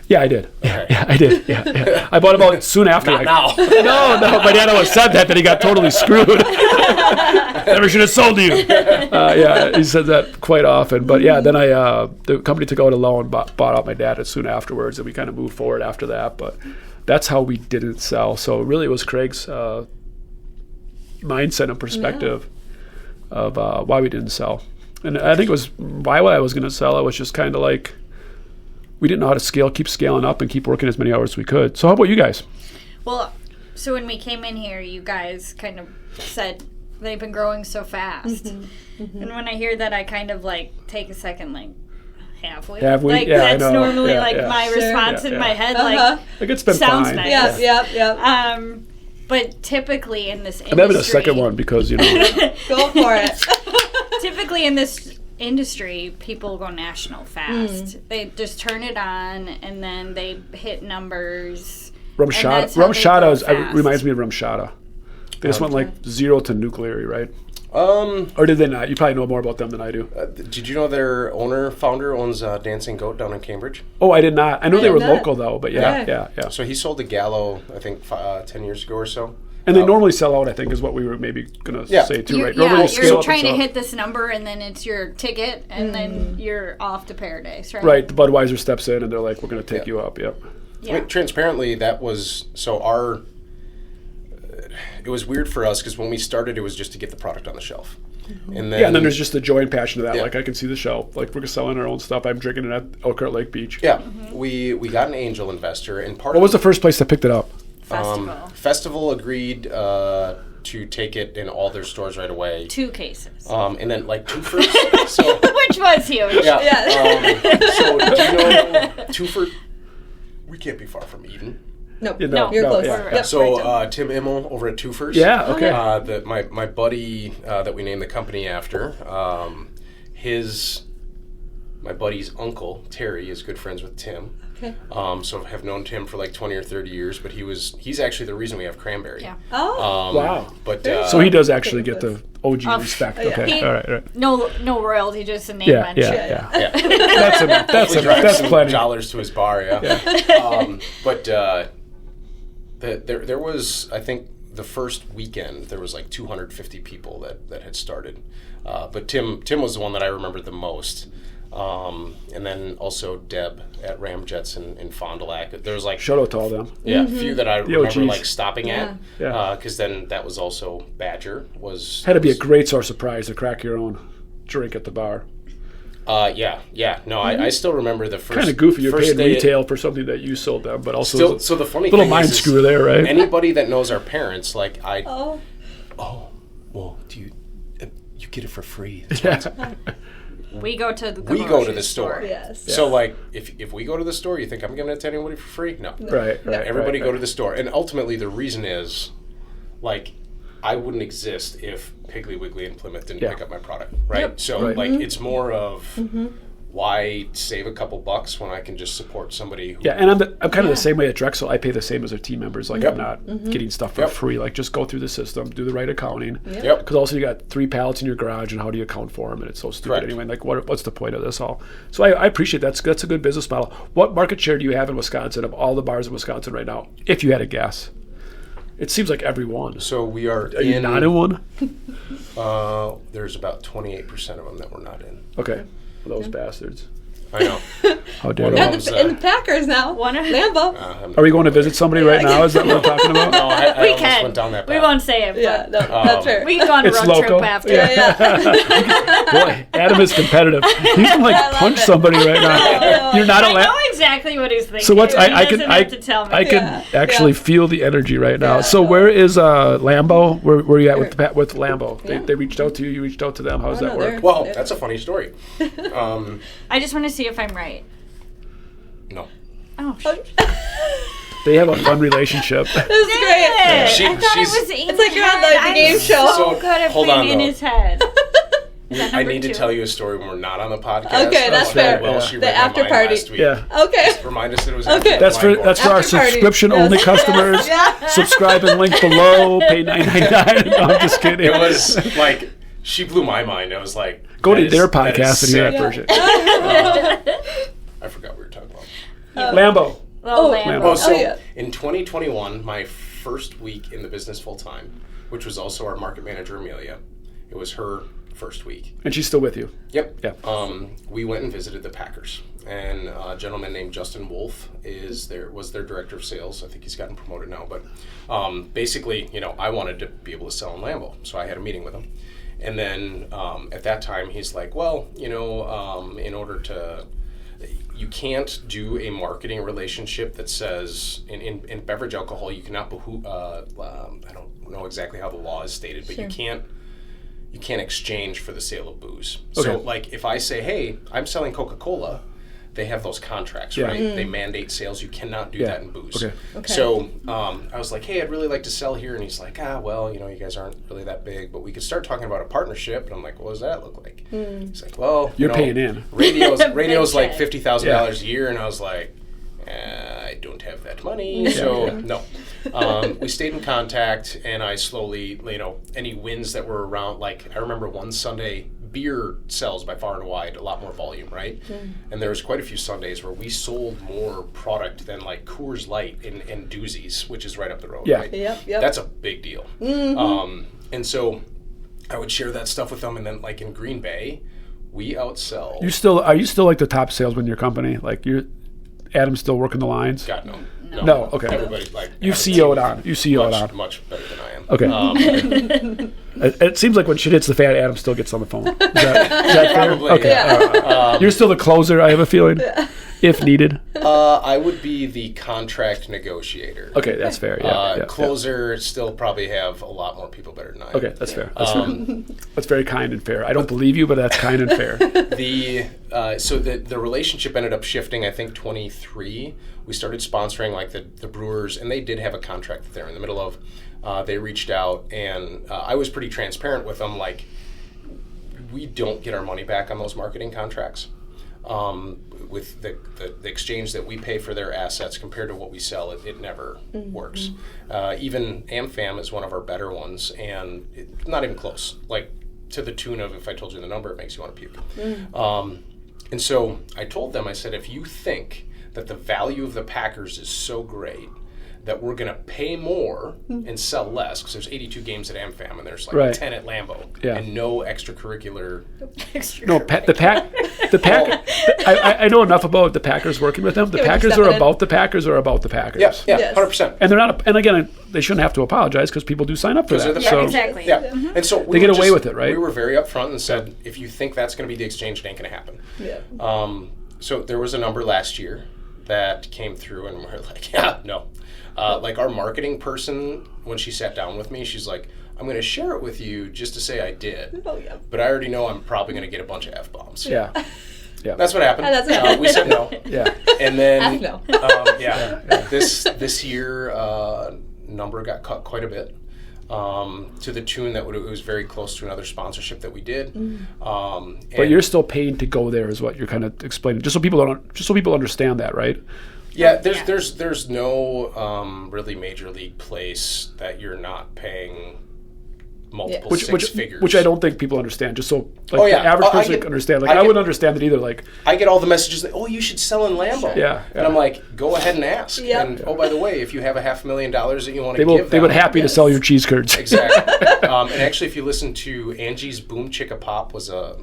B: Yeah, I did. Okay. Yeah, I did. Yeah. I bought him out soon after.
C: Not now.
B: No. My dad always said that he got totally screwed. Never should have sold you. Yeah, he said that quite often. But yeah, then the company took out a loan, bought out my dad soon afterwards, and we kind of moved forward after that. But that's how we didn't sell. So really, it was Craig's mindset and perspective of why we didn't sell. And I think it was why I was going to sell. It was just kind of like we didn't know how to keep scaling up and keep working as many hours as we could. So how about you guys?
D: Well, so when we came in here, you guys kind of said they've been growing so fast. And when I hear that, I kind of like take a second, like, have we? Like,
B: yeah,
D: that's normally my response in my head. Like,
B: it's been
D: sounds
B: fine.
D: nice.
A: Yeah.
D: But typically in this industry,
B: I'm having a second one because
A: go for it.
D: Typically in this industry, people go national fast. They just turn it on and then they hit numbers.
B: Rumshata reminds me of Rumshata. They just went like 0 to nuclear, right? Or did they not? You probably know more about them than I do.
C: Did you know their founder owns Dancing Goat down in Cambridge?
B: Oh, I did not. I know they were local though, but yeah.
C: So he sold the Gallo, I think, 10 years ago or so.
B: And they normally sell out, I think, is what we were maybe going to say too, right? Normally
D: you're trying to hit this number, and then it's your ticket, and then you're off to Paradise, right?
B: Right. The Budweiser steps in, and they're like, we're going to take you up,
C: I mean, transparently, that was, it was weird for us, because when we started, it was just to get the product on the shelf. And then,
B: and then there's just the joy and passion of that. Like, I can see the shelf. Like, we're selling our own stuff. I'm drinking it at Elkhart Lake Beach.
C: Yeah. We got an angel investor, and
B: what was the first place that picked it up?
D: Festival
C: agreed to take it in all their stores right away.
D: 2 cases.
C: And then like Twofer.
D: Which was huge.
C: Yeah. So do you know Twofer? We can't be far from Eden.
A: No, you're close.
C: Yeah. So Tim Immel over at Twofer's.
B: Yeah, okay.
C: My buddy that we named the company after, my buddy's uncle, Terry, is good friends with Tim.
A: Okay.
C: So have known Tim for like 20 or 30 years, but he's actually the reason we have cranberry.
D: Yeah.
B: Wow.
C: But
B: so he does actually get the OG respect. Okay. All right.
D: No royalty, just a name mention.
B: Yeah. That's enough. That's plenty.
C: Dollars to his bar. But there was, I think, the first weekend there was like 250 people that had started. But Tim was the one that I remembered the most. And then also Deb at Ramjets in Fond du Lac. There was like
B: shout out to all them.
C: Yeah, a few that I remember like stopping at. Because then that was also Badger had
B: to be a great source of pride to crack your own drink at the bar.
C: No, I still remember the first.
B: Kind of goofy. You're paying retail for something that you sold them, but also
C: so the funny
B: little
C: thing
B: mind screw there, right?
C: Anybody that knows our parents, like well, do you get it for free?
D: We go to the
C: store.
A: Yes.
C: So like if we go to the store, you think I'm giving it to anybody for free? No.
B: Right.
C: Everybody go to the store. And ultimately the reason is like I wouldn't exist if Piggly Wiggly and Plymouth didn't pick up my product. Right?
A: Yep.
C: So like it's more of why save a couple bucks when I can just support somebody who
B: and I'm kind of the same way at Drexel. I pay the same as our team members. Like I'm not getting stuff for free. Like just go through the system, do the right accounting. Because also you got 3 pallets in your garage, and how do you account for them? And it's so stupid anyway. Like what's the point of this all? So I appreciate that's a good business model. What market share do you have in Wisconsin of all the bars in Wisconsin right now? If you had a guess, it seems like every one.
C: So we are
B: you not in one?
C: There's about 28% of them that we're not in.
B: Okay. Those bastards.
C: I know.
B: How dare
A: you? And the Packers now. Lambeau.
B: Are we going to visit somebody right now? Is that what we're talking about?
C: No, I almost went down that path.
D: We won't say it.
A: Yeah, no, that's fair.
D: We can go on a road trip after.
B: Boy, Adam is competitive. He's going to punch somebody right now. You're not allowed.
D: I know exactly what he's thinking.
B: So what's I can actually feel the energy right now. So where is Lambeau? Where are you at with Lambeau? They reached out to you. You reached out to them. How does that work?
C: Well, that's a funny story.
D: I just want to see if I'm right.
C: No.
D: Oh.
B: They have a fun relationship.
A: This is great.
D: I thought it was in
A: it's like you're on the game show.
D: So good at being in his head.
C: I need to tell you a story when we're not on the podcast.
A: Okay, that's fair.
C: Well, she
A: the after party.
C: Last week.
B: Yeah.
A: Okay.
C: Just remind us that it was
B: That's for our subscription only customers. Subscribe and link below. Pay $9.99. No, I'm just kidding.
C: It was like she blew my mind. I was like,
B: go to their podcast and hear that version.
C: I forgot what we were talking about.
B: Lambeau.
D: Lambeau.
C: So in 2021, my first week in the business full time, which was also our market manager Amelia, It was her first week.
B: And she's still with you?
C: Yep.
B: Yeah.
C: We went and visited the Packers, and a gentleman named Justin Wolf was their director of sales. I think he's gotten promoted now, but basically, I wanted to be able to sell in Lambeau, so I had a meeting with him. And then at that time, he's like, well, in order to, you can't do a marketing relationship that says in beverage alcohol, you cannot I don't know exactly how the law is stated, but you can't exchange for the sale of booze.
B: Okay.
C: So like if I say, hey, I'm selling Coca-Cola, they have those contracts, right? They mandate sales. You cannot do that in booze.
B: Okay.
C: So I was like, hey, I'd really like to sell here. And he's like, well, you guys aren't really that big, but we could start talking about a partnership. And I'm like, what does that look like? He's like, well,
B: you're paying in.
C: Radio's like $50,000 a year. And I was like, I don't have that money. So no. We stayed in contact, and I slowly, any wins that were around, like I remember one Sunday, beer sells by far and wide a lot more volume, right? And there was quite a few Sundays where we sold more product than like Coors Light and Doozies, which is right up the road, right?
A: Yep.
C: That's a big deal. And so I would share that stuff with them, and then like in Green Bay, we outsell.
B: Are you still like the top salesman in your company? Like Adam's still working the lines?
C: God, no.
B: No, okay.
C: Everybody like
B: You've CO'd on. You CO'd on.
C: Much better than I am.
B: Okay. It seems like when shit hits the fan, Adam still gets on the phone. Is that fair?
C: Probably.
B: Okay.
C: Yeah.
B: You're still the closer, I have a feeling, if needed.
C: I would be the contract negotiator.
B: Okay, that's fair. Yeah.
C: Closer still probably have a lot more people better than I am.
B: Okay, that's fair. That's very kind and fair. I don't believe you, but that's kind and fair.
C: So the relationship ended up shifting. I think 23. We started sponsoring like the brewers, and they did have a contract that they're in the middle of. They reached out, and I was pretty transparent with them. Like, we don't get our money back on those marketing contracts. With the exchange that we pay for their assets compared to what we sell, it never works. Even AmFam is one of our better ones, and not even close. Like, to the tune of, if I told you the number, it makes you want to puke. And so I told them, I said, if you think that the value of the Packers is so great that we're going to pay more and sell less, because there's 82 games at AmFam and there's like 10 at Lambeau, and no extracurricular.
B: No, the Pack. I know enough about the Packers working with them. The Packers are about the Packers or about the Packers.
C: Yeah, 100%.
B: And they're not. And again, they shouldn't have to apologize because people do sign up for that.
C: So,
D: exactly.
C: Yeah, and so
B: they get away with it, right?
C: We were very upfront and said, if you think that's going to be the exchange, it ain't going to happen.
A: Yeah.
C: So there was a number last year that came through, and we're like, no. Like our marketing person, when she sat down with me, she's like, I'm going to share it with you just to say I did.
A: Oh, yeah.
C: But I already know I'm probably going to get a bunch of F-bombs.
B: Yeah.
C: That's what happened. We said no.
B: Yeah.
C: And then,
A: no.
C: This year, number got cut quite a bit. To the tune that it was very close to another sponsorship that we did.
B: But you're still paying to go there, is what you're kind of explaining, just so people understand that, right?
C: Yeah, there's no really major league place that you're not paying multiple six figures.
B: Which I don't think people understand. Just so the average person can understand. Like I wouldn't understand it either. Like
C: I get all the messages that, you should sell in Lambeau.
B: Yeah.
C: And I'm like, go ahead and ask.
A: Yep.
C: And by the way, if you have $500,000 that you want to give them,
B: they would happy to sell your cheese curds.
C: Exactly. And actually, if you listen to Angie's Boom Chicka Pop was a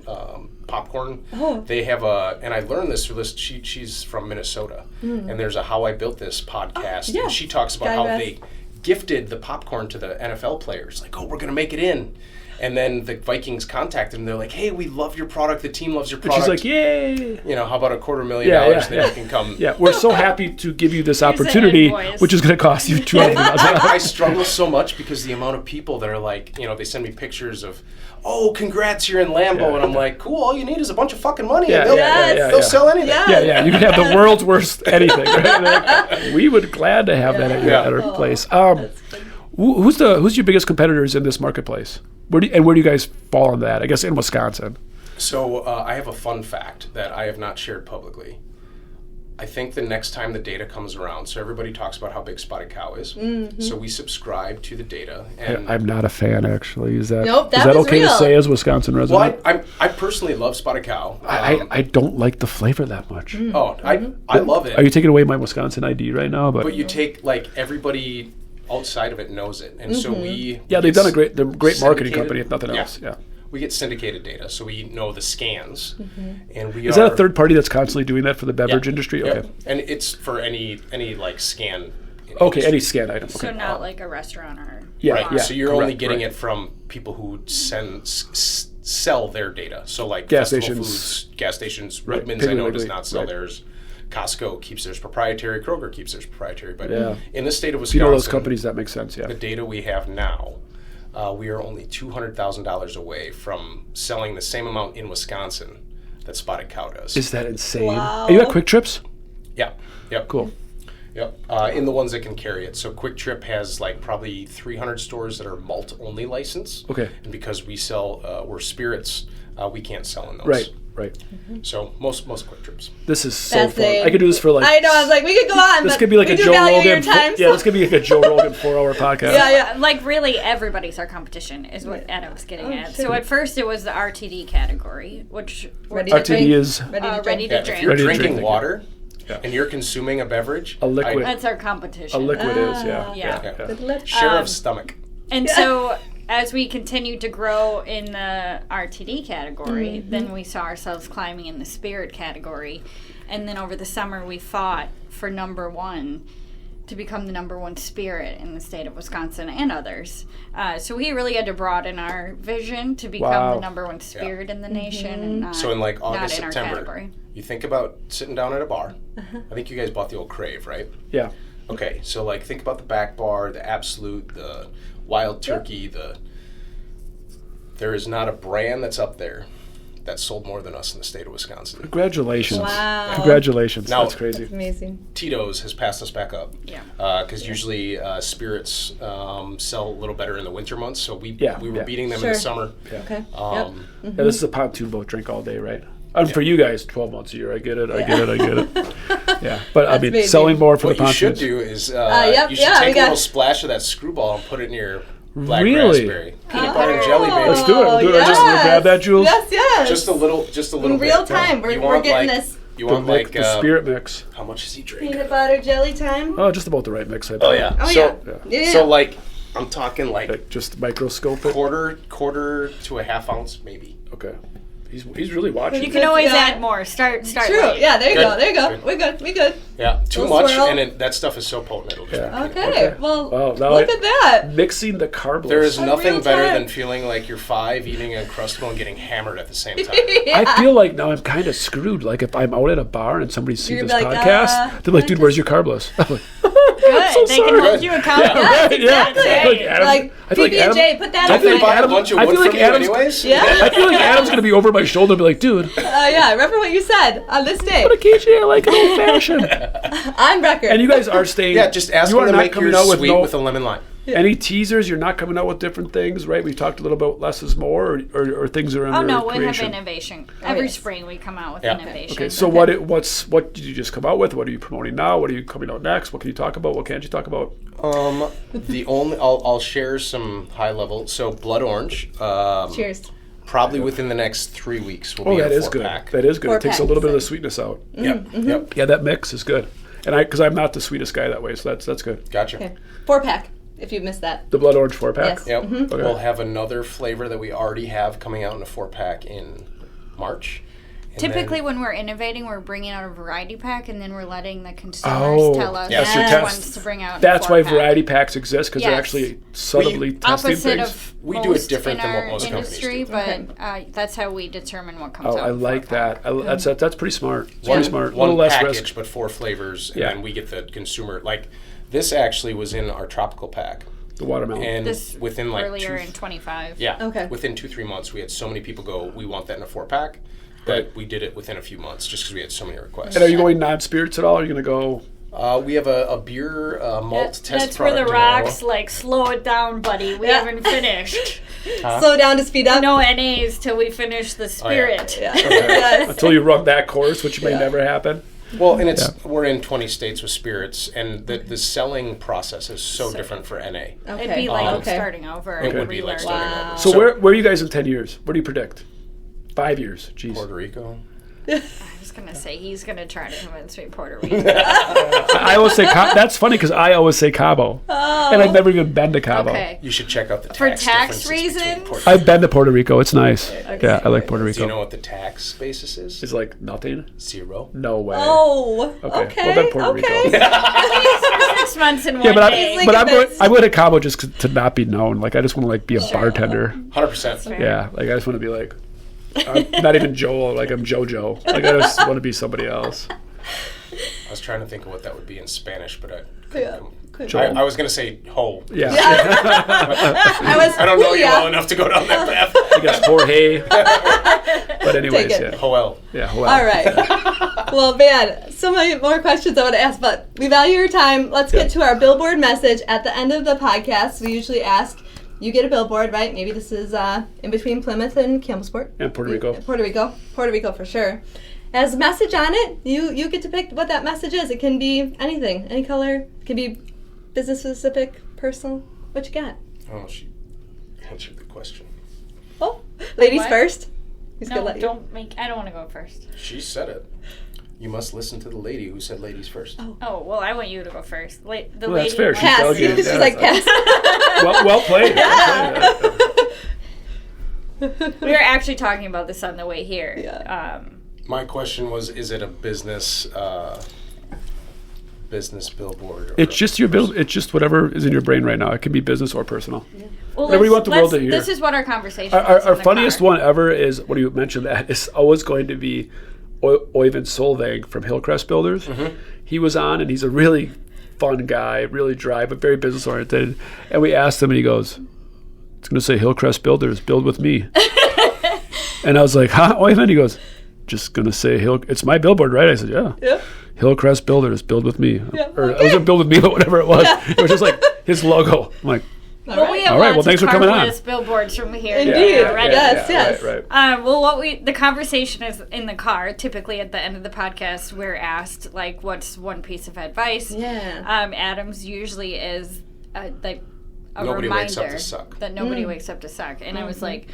C: popcorn. They have and I learned this through this. She's from Minnesota, and there's a How I Built This podcast, and she talks about how they gifted the popcorn to the NFL players. Like, we're going to make it in. And then the Vikings contacted them. They're like, hey, we love your product. The team loves your product.
B: And she's like, yay.
C: How about $250,000 then you can come.
B: Yeah, we're so happy to give you this opportunity, which is going to cost you $200,000.
C: I struggle so much because the amount of people that are like, they send me pictures of, congrats, you're in Lambeau. And I'm like, cool, all you need is a bunch of fucking money. And they'll sell anything.
B: Yeah, you can have the world's worst anything. Right? Like, we would glad to have that at our place. Who's your biggest competitors in this marketplace? Where do you guys fall on that? I guess in Wisconsin.
C: So I have a fun fact that I have not shared publicly. I think the next time the data comes around, so everybody talks about how big Spotted Cow is. So we subscribe to the data. And
B: I'm not a fan, actually. Is that
A: real.
B: okay to say as a Wisconsin resident?
C: Well, I personally love Spotted Cow.
B: I don't like the flavor that much.
C: I love it.
B: Are you taking away my Wisconsin ID right now? But
C: you take, like, everybody outside of it knows it, and so they've
B: done a great marketing company if nothing else.
C: we get syndicated data, so we know the scans, and
B: Is that a third party that's constantly doing that for the beverage industry?
C: Yep.
B: Okay,
C: and it's for any like scan.
B: Okay, any scan item. Okay.
D: So not like a restaurant or
C: Right.
B: Yeah,
C: So you're only
B: correct,
C: getting
B: right.
C: it from people who sell their data. So like
B: Gas
C: Festival
B: stations.
C: Foods, gas stations.
B: Right.
C: Redmond's I know
B: Piggly
C: does
B: Wiggly.
C: not sell
B: Right.
C: theirs. Costco keeps theirs proprietary. Kroger keeps theirs proprietary. But
B: Yeah.
C: in the state of
B: So
C: Wisconsin,
B: you know those companies, that makes sense, yeah.
C: the data we have now, we are only $200,000 away from selling the same amount in Wisconsin that Spotted Cow does.
B: Is that insane?
A: Wow.
B: Are you at Quick Trips?
C: Yeah. Yep.
B: Cool.
C: Yep. In the ones that can carry it. So Quick Trip has like probably 300 stores that are malt only licensed.
B: Okay.
C: And because we sell, we're spirits, we can't sell in those.
B: Right.
C: So most Quick Trips.
B: This is so fun.
A: Fascinating.
B: I could do this for like.
A: I know. I was like, we could go on.
B: This
A: but
B: could be like
A: we
B: a
A: do
B: Joe
A: value your
B: Rogan.
A: time,
B: Yeah,
A: so-
B: this could be like a Joe Rogan 4-hour podcast.
A: Yeah.
D: Like really, everybody's our competition is what Adam's getting at. So at first it was the RTD category, which
A: Ready to
B: RTD
A: drink.
B: is
A: Ready to
D: ready
A: drink.
D: to
C: Yeah, if
D: drink.
C: you're
B: Ready to
C: drinking
B: drink.
C: water
B: Yeah.
C: and you're consuming a beverage,
B: A liquid.
D: That's our competition.
B: A liquid is, yeah.
D: Yeah.
C: Okay. Share of stomach.
D: And so as we continued to grow in the RTD category, then we saw ourselves climbing in the spirit category. And then over the summer, we fought for number one to become the number one spirit in the state of Wisconsin and others. So we really had to broaden our vision to become
B: Wow.
D: the number one spirit in the nation and not,
C: So in like
D: not
C: August,
D: in our
C: September,
D: category.
C: you think about sitting down at a bar. I think you guys bought the old Crave, right?
B: Yeah.
C: Okay, so like think about the Back Bar, the Absolute, the Wild Turkey, there is not a brand that's up there that sold more than us in the state of Wisconsin.
B: Congratulations.
A: Wow.
B: Congratulations.
C: Now-
B: That's crazy.
A: Amazing.
C: Tito's has passed us back up.
D: Yeah.
C: Because usually spirits sell a little better in the winter months, so we were
B: Yeah.
C: beating them in
A: Sure.
C: the summer.
A: Okay.
B: Yeah, this is a pontoon boat drink all day, right? For you guys, 12 months a year. I get it. Yeah. But I mean,
A: amazing.
B: selling more for
C: What
B: the
C: you should
B: pontoons.
C: do is
A: yep,
C: you should
A: yeah, we
C: take a
A: got-
C: little splash of that screwball and put it in your black
B: Really?
C: raspberry. Peanut butter and jelly, baby.
B: Let's do it. We'll do it right now. We'll grab that, Jules.
A: Yes.
C: Just a little
A: In real
C: bit.
A: time,
C: You
A: we're
C: want,
A: getting
C: like-
A: this.
C: You
B: The,
C: want like
B: the spirit mix.
C: how much does he drink?
A: Peanut butter jelly time.
B: Oh, just about the right mix. I think.
C: Oh yeah.
A: Oh,
C: so,
A: yeah.
C: So like I'm talking like
B: Like just microscope it.
C: quarter to a half ounce maybe.
B: Okay. He's really watching.
D: You can always
A: Yeah.
D: add more. Start
A: True.
D: late.
A: Yeah, there you
C: Good.
A: go. There you go.
C: Good.
A: We good.
C: Yeah, too
A: Little
C: much
A: swirl.
C: and that stuff is so potent it'll just
B: Yeah.
C: make you-
A: Okay. Well,
B: Wow, now
A: look at that.
B: Mixing the Carbliss.
C: There is
A: In
C: nothing
A: real
C: better
A: time.
C: than feeling like you're 5 eating a Uncrustable and getting hammered at the same time.
B: I feel like now I'm kind of screwed. Like if I'm out at a bar and somebody sees
A: You're
B: this
A: like,
B: podcast, they're like, "Dude, where's your Carbliss?" I'm like,
D: Good.
B: so
D: They can
B: sorry.
D: hold you accountable.
B: Right, yeah.
A: Exactly.
B: I feel like Adam-
A: Like
B: I feel like Adam-
A: PB&J, put that
B: I
A: on
B: feel like
A: there.
C: Buy a
B: Adam-
C: bunch of
B: I
C: wood
B: feel like
C: from you
B: Adam's-
C: anyways.
A: Yeah.
B: I feel like Adam's gonna be over my shoulder and be like, "Dude,
A: Yeah. Remember what you said on this day.
B: what a KJ, I like an old fashioned."
A: On record.
B: And you guys are staying.
C: Yeah, just ask
B: you
C: them
B: are
C: to
B: not
C: make
B: coming
C: yours
B: out with
C: sweet
B: no,
C: with a lemon lime.
B: any teasers. You're not coming out with different things, right? We talked a little about less is more, or things are under
D: Oh no, we have
B: creation.
D: innovation. Every
A: yes.
D: spring we come out with
C: Yeah.
D: innovation.
B: Okay, so what did you just come out with? What are you promoting now? What are you coming out next? What can you talk about? What can't you talk about?
C: The only I'll share some high level. So blood orange.
A: Cheers.
C: Probably within the next 3 weeks will
B: Oh,
C: be
B: that
C: a
B: is
C: 4-pack.
B: good. That is good. It takes a
A: Four-pack,
B: little bit of the
A: so-
B: sweetness out.
C: Yep. Yep.
B: Yeah, that mix is good. And because I'm not the sweetest guy that way, so that's good.
C: Gotcha.
A: Okay. 4-pack. If you missed that.
B: The blood orange 4-pack.
A: Yes.
C: Yep.
B: Okay.
C: We'll have another flavor that we already have coming out in a 4-pack in March. And
D: Typically,
C: then-
D: when we're innovating, we're bringing out a variety pack, and then we're letting the consumers
B: Oh,
D: tell us
C: yes,
D: which
A: your
D: ones
B: test.
D: to bring out. in
B: That's why
D: 4-pack.
B: variety packs exist because they're
D: Yes.
B: actually subtly testing
D: Opposite
B: things.
D: of
C: We do it
D: most
C: different
D: in
C: than what
D: our
C: most companies
D: industry,
C: do.
D: but that's how we determine what comes
B: Oh,
D: out.
B: I
D: in
B: like
D: 4-pack.
B: that. That's pretty smart. It's
C: one,
B: pretty smart. A
C: one
B: little less
C: package,
B: risk.
C: but 4 flavors, and
B: Yeah.
C: then we get the consumer. Like this actually was in our tropical pack,
B: The watermelon.
C: and
D: This
C: within like
D: earlier in 25.
C: yeah,
A: Okay.
C: within 2-3 months, we had so many people go, "We want that in a 4-pack." But we did it within a few months just because we had so many requests.
B: And are you going non-spirits at all? Are you going to go?
C: We have a beer malt test
D: That's where the
C: product
D: rocks like slow it down, buddy. We haven't finished.
A: Slow down to speed up.
D: No NAs till we finish the spirit.
A: Yeah. Yes.
B: Until you run that course, which may never happen.
C: Well, and we're in 20 states with spirits, and the selling process is so different for NA.
A: Okay.
D: It'd be like
A: okay.
D: starting over.
C: It
D: and
C: would be like
D: relearning.
C: starting
A: Wow.
C: over.
B: So where are you guys in 10 years? What do you predict? 5 years. Jeez.
C: Puerto Rico.
D: I was going to say, he's going to try to convince me Puerto Rico.
B: I always say that's funny because I always say Cabo, and I've never even been to Cabo.
D: Okay.
C: You should check out the
D: For
C: tax
D: tax
C: differences between
D: reasons?
C: Puerto Rico.
B: I've been to Puerto Rico. It's nice.
D: Okay.
B: Yeah, I like Puerto Rico.
C: Do you know what the tax basis is?
B: It's like nothing.
C: 0.
B: No way.
A: Oh,
B: Okay.
A: okay.
B: Well, then Puerto Rico.
D: For 6 months and
B: Yeah,
D: one day.
A: Like
B: but
A: a
B: I'm going.
A: bit-
B: I went to Cabo just to not be known. Like I just want to like be a bartender.
C: 100%.
B: Yeah, like I just want to be like, I'm not even Joel. Like I'm JoJo. Like I just want to be somebody else.
C: I was trying to think of what that would be in Spanish, but I
B: Joel.
C: I was going to say ho.
B: Yeah.
C: I don't know you well enough to go down that path.
B: I guess Jorge. But anyways,
A: Take it.
B: yeah.
C: Joel.
B: Yeah. Well,
A: All right. Well, man, so many more questions I want to ask, but we value your time. Let's get to our Billboard message at the end of the podcast. We usually ask, you get a billboard, right? Maybe this is in between Plymouth and Campbellsport.
B: And Puerto Rico.
A: Puerto Rico for sure. Has a message on it. You get to pick what that message is. It can be anything, any color. It can be business specific, personal. What you got?
C: Oh, she answered the question.
A: Oh, ladies
D: What?
A: first. Who's
D: No,
A: gonna let you?
D: I don't want to go first.
C: She said it. You must listen to the lady who said ladies first.
D: Oh, well, I want you to go first. The
B: Well,
D: lady
B: that's fair.
D: wants-
B: She's
A: Pass.
B: delegated.
A: She's
B: Yeah,
A: like pass.
B: Well played. Well played.
D: We were actually talking about this on the way here.
A: Yeah.
C: My question was, is it a business billboard? Or
B: It's just your bill. It's just whatever is in your brain right now. It can be business or personal.
D: Well,
B: Whatever you want the world to hear.
D: This is what our conversation
B: Our
D: was in the
B: funniest
D: car.
B: one ever is when you mentioned that is always going to be Oyvind Solveig from Hillcrest Builders.
C: Mm-hmm.
B: He was on, and he's a really fun guy, really dry, but very business oriented. And we asked him, and he goes, "It's going to say Hillcrest Builders, build with me." And I was like, "Huh, Oyvind?" He goes, "Just going to say it's my billboard, right?" I said, "Yeah."
A: Yeah.
B: Hillcrest Builders, build with me.
A: Yeah,
B: Or
A: okay.
B: it wasn't build with me, but whatever it was. It was just like his logo. I'm like,
D: Well, we have
B: All right, well,
D: lots
B: thanks
D: of
B: for coming on.
D: Carbliss billboards from here.
A: Indeed.
D: Already.
A: Yes.
B: Right.
D: Well, the conversation is in the car. Typically, at the end of the podcast, we're asked like, "What's one piece of advice?"
A: Yeah.
D: Adam's usually is like a
C: Nobody
D: reminder
C: wakes up to suck.
D: that nobody wakes up to suck, and I was like,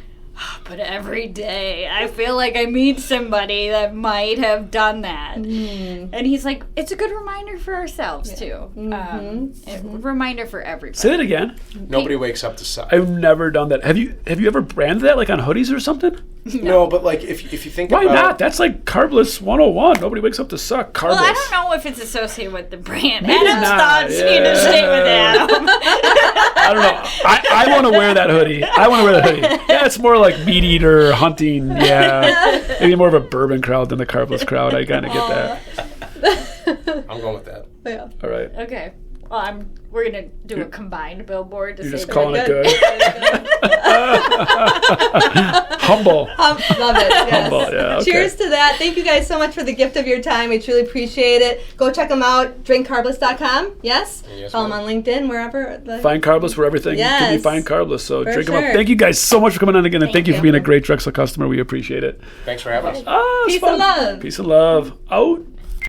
D: but every day I feel like I meet somebody that might have done that. And he's like, it's a good reminder for ourselves too. A reminder for everybody.
B: Say that again.
C: Nobody wakes up to suck.
B: I've never done that. Have you ever branded that like on hoodies or something?
C: No, but like if you think
B: Why
C: about
B: not? That's like Carbliss 101. Nobody wakes up to suck. Carbliss.
D: Well, I don't know if it's associated with the brand.
B: Maybe
D: Adam's
B: not,
D: thoughts need to stay with Adam.
B: I don't know. I want to wear that hoodie. Yeah, it's more like meat eater, hunting. Yeah. Maybe more of a bourbon crowd than the Carbliss crowd. I kind of get that.
C: I'm going with that.
A: Yeah.
B: All right.
D: Okay. Well, we're gonna do a combined billboard to
B: You're
D: say
B: just
D: that.
B: calling it good. Humble.
A: Love it. Yes.
B: Humble, yeah, okay.
A: Cheers to that. Thank you guys so much for the gift of your time. We truly appreciate it. Go check them out. drinkcarbliss.com. Yes?
C: Yes,
A: Follow them
C: ma'am.
A: on LinkedIn, wherever.
B: Find Carbliss where everything can be
A: Yes.
B: find Carbliss. So
A: For
B: drink them up.
A: sure.
B: Thank you guys so much for coming on again, and thank you for
D: you.
B: being a great Drexel customer. We appreciate it.
C: Thanks for having us.
B: Ah, it's
A: Peace
B: fun.
A: and love.
B: Peace and love. Out.